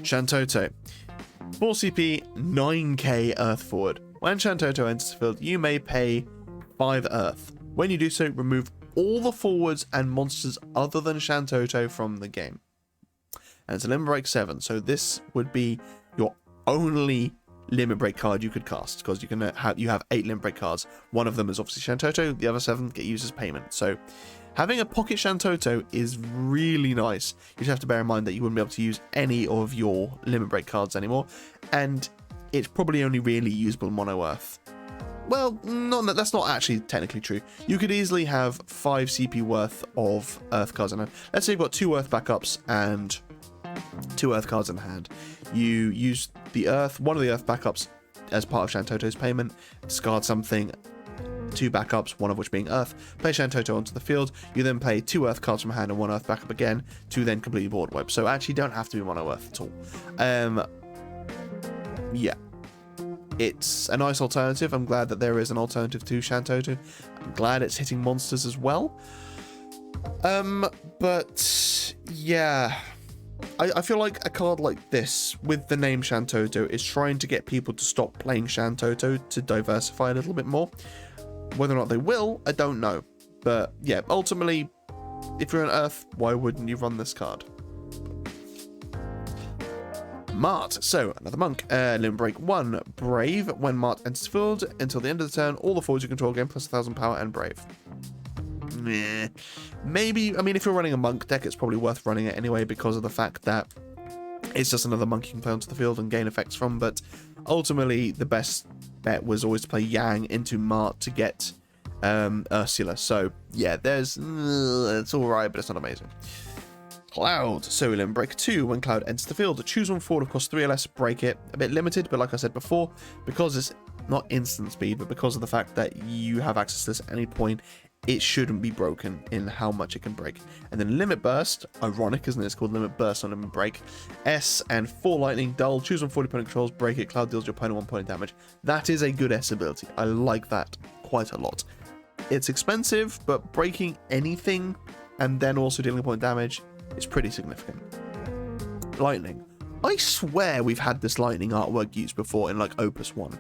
Shantoto. 4 CP, 9k Earth forward. When Shantoto enters the field, you may pay 5 Earth. When you do so, remove all the forwards and monsters other than Shantoto from the game. And it's a Limit Break 7, so this would be your only Limit Break card you could cast, because you have 8 Limit Break cards. One of them is obviously Shantoto, the other 7 get used as payment. So having a pocket Shantoto is really nice. You just have to bear in mind that you wouldn't be able to use any of your Limit Break cards anymore, and it's probably only really usable mono Earth. Well, that's not actually technically true. You could easily have 5 CP worth of Earth cards in hand. Let's say you've got 2 Earth backups and 2 Earth cards in hand. You use the Earth, one of the Earth backups as part of Shantoto's payment, discard something, 2 backups, one of which being Earth, play Shantoto onto the field. You then play 2 Earth cards from hand and 1 Earth backup again to then completely board wipe. So actually don't have to be mono Earth at all. Yeah. It's a nice alternative. I'm glad that there is an alternative to Shantoto. I'm glad it's hitting monsters as well. But yeah, I feel like a card like this with the name Shantoto is trying to get people to stop playing Shantoto to diversify a little bit more. Whether or not they will, I don't know. But yeah, ultimately, if you're on Earth, why wouldn't you run this card? Mart. So, another monk. Limit Break 1. Brave. When Mart enters the field, until the end of the turn, all the forwards you control gain plus 1000 power and Brave. Meh. Maybe, I mean, if you're running a monk deck, it's probably worth running it anyway because of the fact that it's just another monk you can play onto the field and gain effects from, but ultimately the best bet was always to play Yang into Mart to get Ursula. So yeah, it's alright, but it's not amazing. Cloud. So Limit Break 2. When Cloud enters the field, choose one forward of cost 3 or less, break it. A bit limited, but like I said before, because it's not instant speed, but because of the fact that you have access to this at any point, it shouldn't be broken in how much it can break. And then Limit Burst, ironic, isn't it? It's called Limit Burst on Limit Break. S and 4 Lightning, dull, choose one 40 opponent controls, break it, Cloud deals your opponent 1 point of damage. That is a good S ability. I like that quite a lot. It's expensive, but breaking anything and then also dealing a point of damage is pretty significant. Lightning. I swear we've had this Lightning artwork used before in like Opus 1.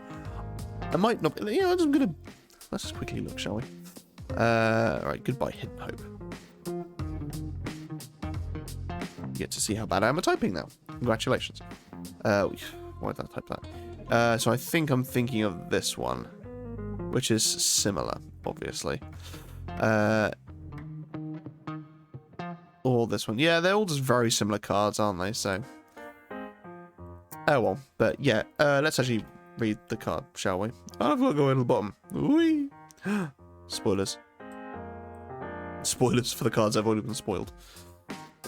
I might not, you know, let's just quickly look, shall we? Alright, goodbye, Hidden Hope. You get to see how bad I am at typing now. Congratulations. Why did I type that? So I think I'm thinking of this one, which is similar, obviously. Or this one. Yeah, they're all just very similar cards, aren't they? So Oh well, but yeah, let's actually read the card, shall we? I've got to go in the bottom. Whee! Spoilers. Spoilers for the cards that have already been spoiled.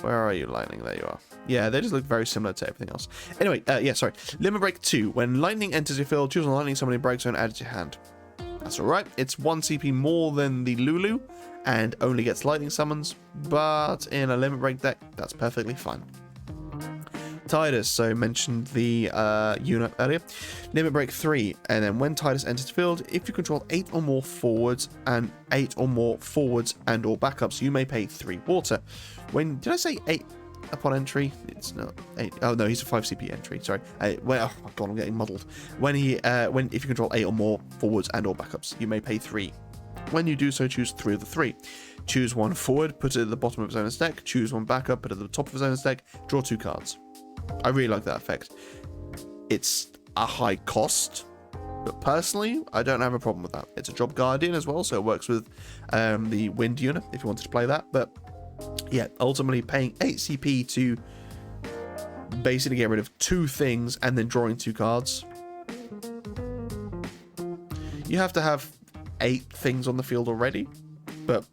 Where are you, Lightning? There you are. Yeah, they just look very similar to everything else. Anyway, yeah, sorry. Limit Break 2. When Lightning enters your field, choose a Lightning summoning break zone, add it to your hand. That's alright. It's 1 CP more than the Lulu, and only gets Lightning summons, but in a Limit Break deck, that's perfectly fine. Tidus, so mentioned the unit earlier. Limit Break 3, and then when Tidus enters the field, if you control 8 or more forwards and or backups, you may pay 3 water. When did I say 8 upon entry? It's not 8. Oh no, he's a 5 CP entry. Sorry. Well, oh god, I'm getting muddled. If you control 8 or more forwards and or backups, you may pay 3. When you do so, choose 3 of the 3. Choose 1 forward, put it at the bottom of his opponent's deck. Choose 1 backup, put it at the top of his opponent's deck. Draw 2 cards. I really like that effect. It's a high cost, but personally, I don't have a problem with that. It's a Job Guardian as well, so it works with the Wind unit if you wanted to play that. But yeah, ultimately paying 8 CP to basically get rid of 2 things and then drawing 2 cards. You have to have 8 things on the field already, but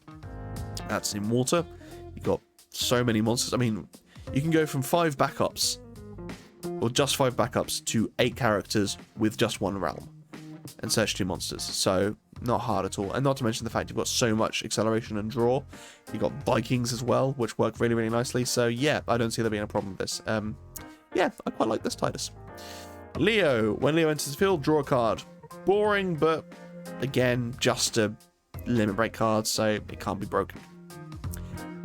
that's in water. You've got so many monsters. I mean, you can go from 5 backups, or just 5 backups, to 8 characters with just 1 realm, and search 2 monsters. So, not hard at all. And not to mention the fact you've got so much acceleration and draw. You've got Vikings as well, which work really, really nicely. So, yeah, I don't see there being a problem with this. Yeah, I quite like this Tidus. Leo. When Leo enters the field, draw a card. Boring, but, again, just a Limit Break card, so it can't be broken.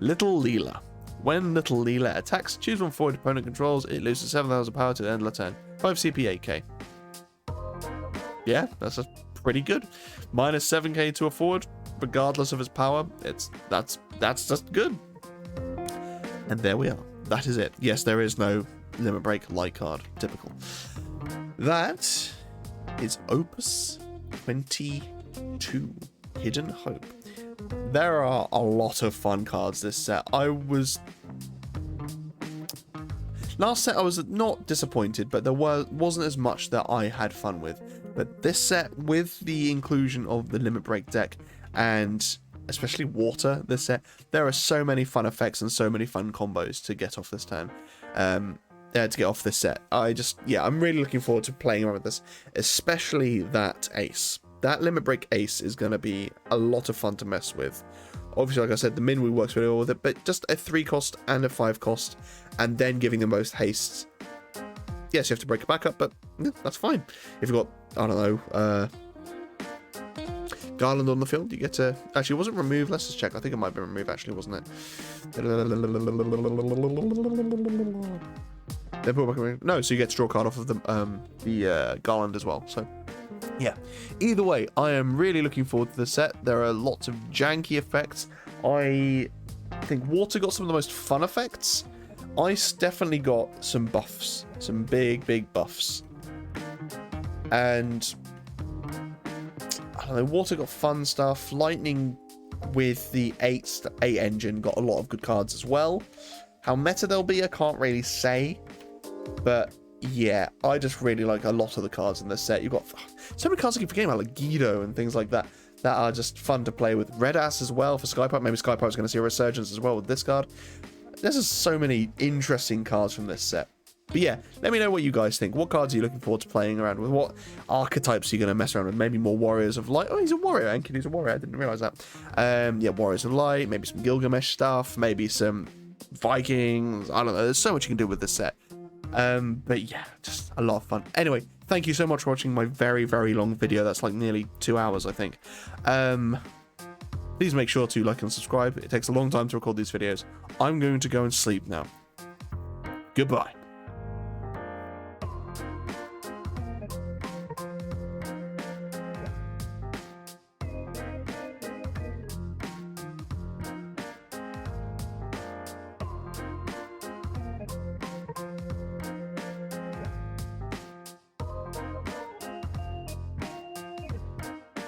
Little Leela. When Little Leela attacks, choose 1 forward opponent controls, it loses 7,000 power to the end of the turn. 5 CP, 8k. Yeah, that's pretty good. Minus 7k to a forward, regardless of his power. That's just good. And there we are. That is it. Yes, there is no Limit Break light card. Typical. That is Opus 22. Hidden Hope. There are a lot of fun cards this set. Last set I was not disappointed, but there wasn't as much that I had fun with. But this set, with the inclusion of the Limit Break deck, and especially water this set, there are so many fun effects and so many fun combos to get off this turn. To get off this set. I'm really looking forward to playing around with this, especially that ace. That Limit Break ace is going to be a lot of fun to mess with. Obviously, like I said, the Minwu works really well with it, but just a 3 cost and a 5 cost, and then giving the most haste. Yes, you have to break it back up, but yeah, that's fine. If you've got, I don't know, Garland on the field, you get to... Actually, was it removed? Let's just check. I think it might have been removed, actually, wasn't it? No, so you get to draw a card off of the Garland as well, so... Yeah, either way, I am really looking forward to the set. There are lots of janky effects. I think water got some of the most fun effects. Ice definitely got some buffs, some big buffs. And I don't know, water got fun stuff. Lightning with the 8 engine got a lot of good cards as well. How meta they'll be, I can't really say, but yeah, I just really like a lot of the cards in this set. You've got so many cards I keep forgetting about, like Guido and things like that, that are just fun to play with. Red Ass as well for Skypipe. Maybe Skypipe's going to see a resurgence as well with this card. There's just so many interesting cards from this set. But yeah, let me know what you guys think. What cards are you looking forward to playing around with? What archetypes are you going to mess around with? Maybe more Warriors of Light. Oh, he's a Warrior. He's a Warrior. I didn't realize that. Yeah, Warriors of Light. Maybe some Gilgamesh stuff. Maybe some Vikings. I don't know. There's so much you can do with this set. But yeah, just a lot of fun. Anyway, thank you so much for watching my very, very long video. That's like nearly 2 hours, I think. Please make sure to like and subscribe. It takes a long time to record these videos. I'm going to go and sleep now. Goodbye.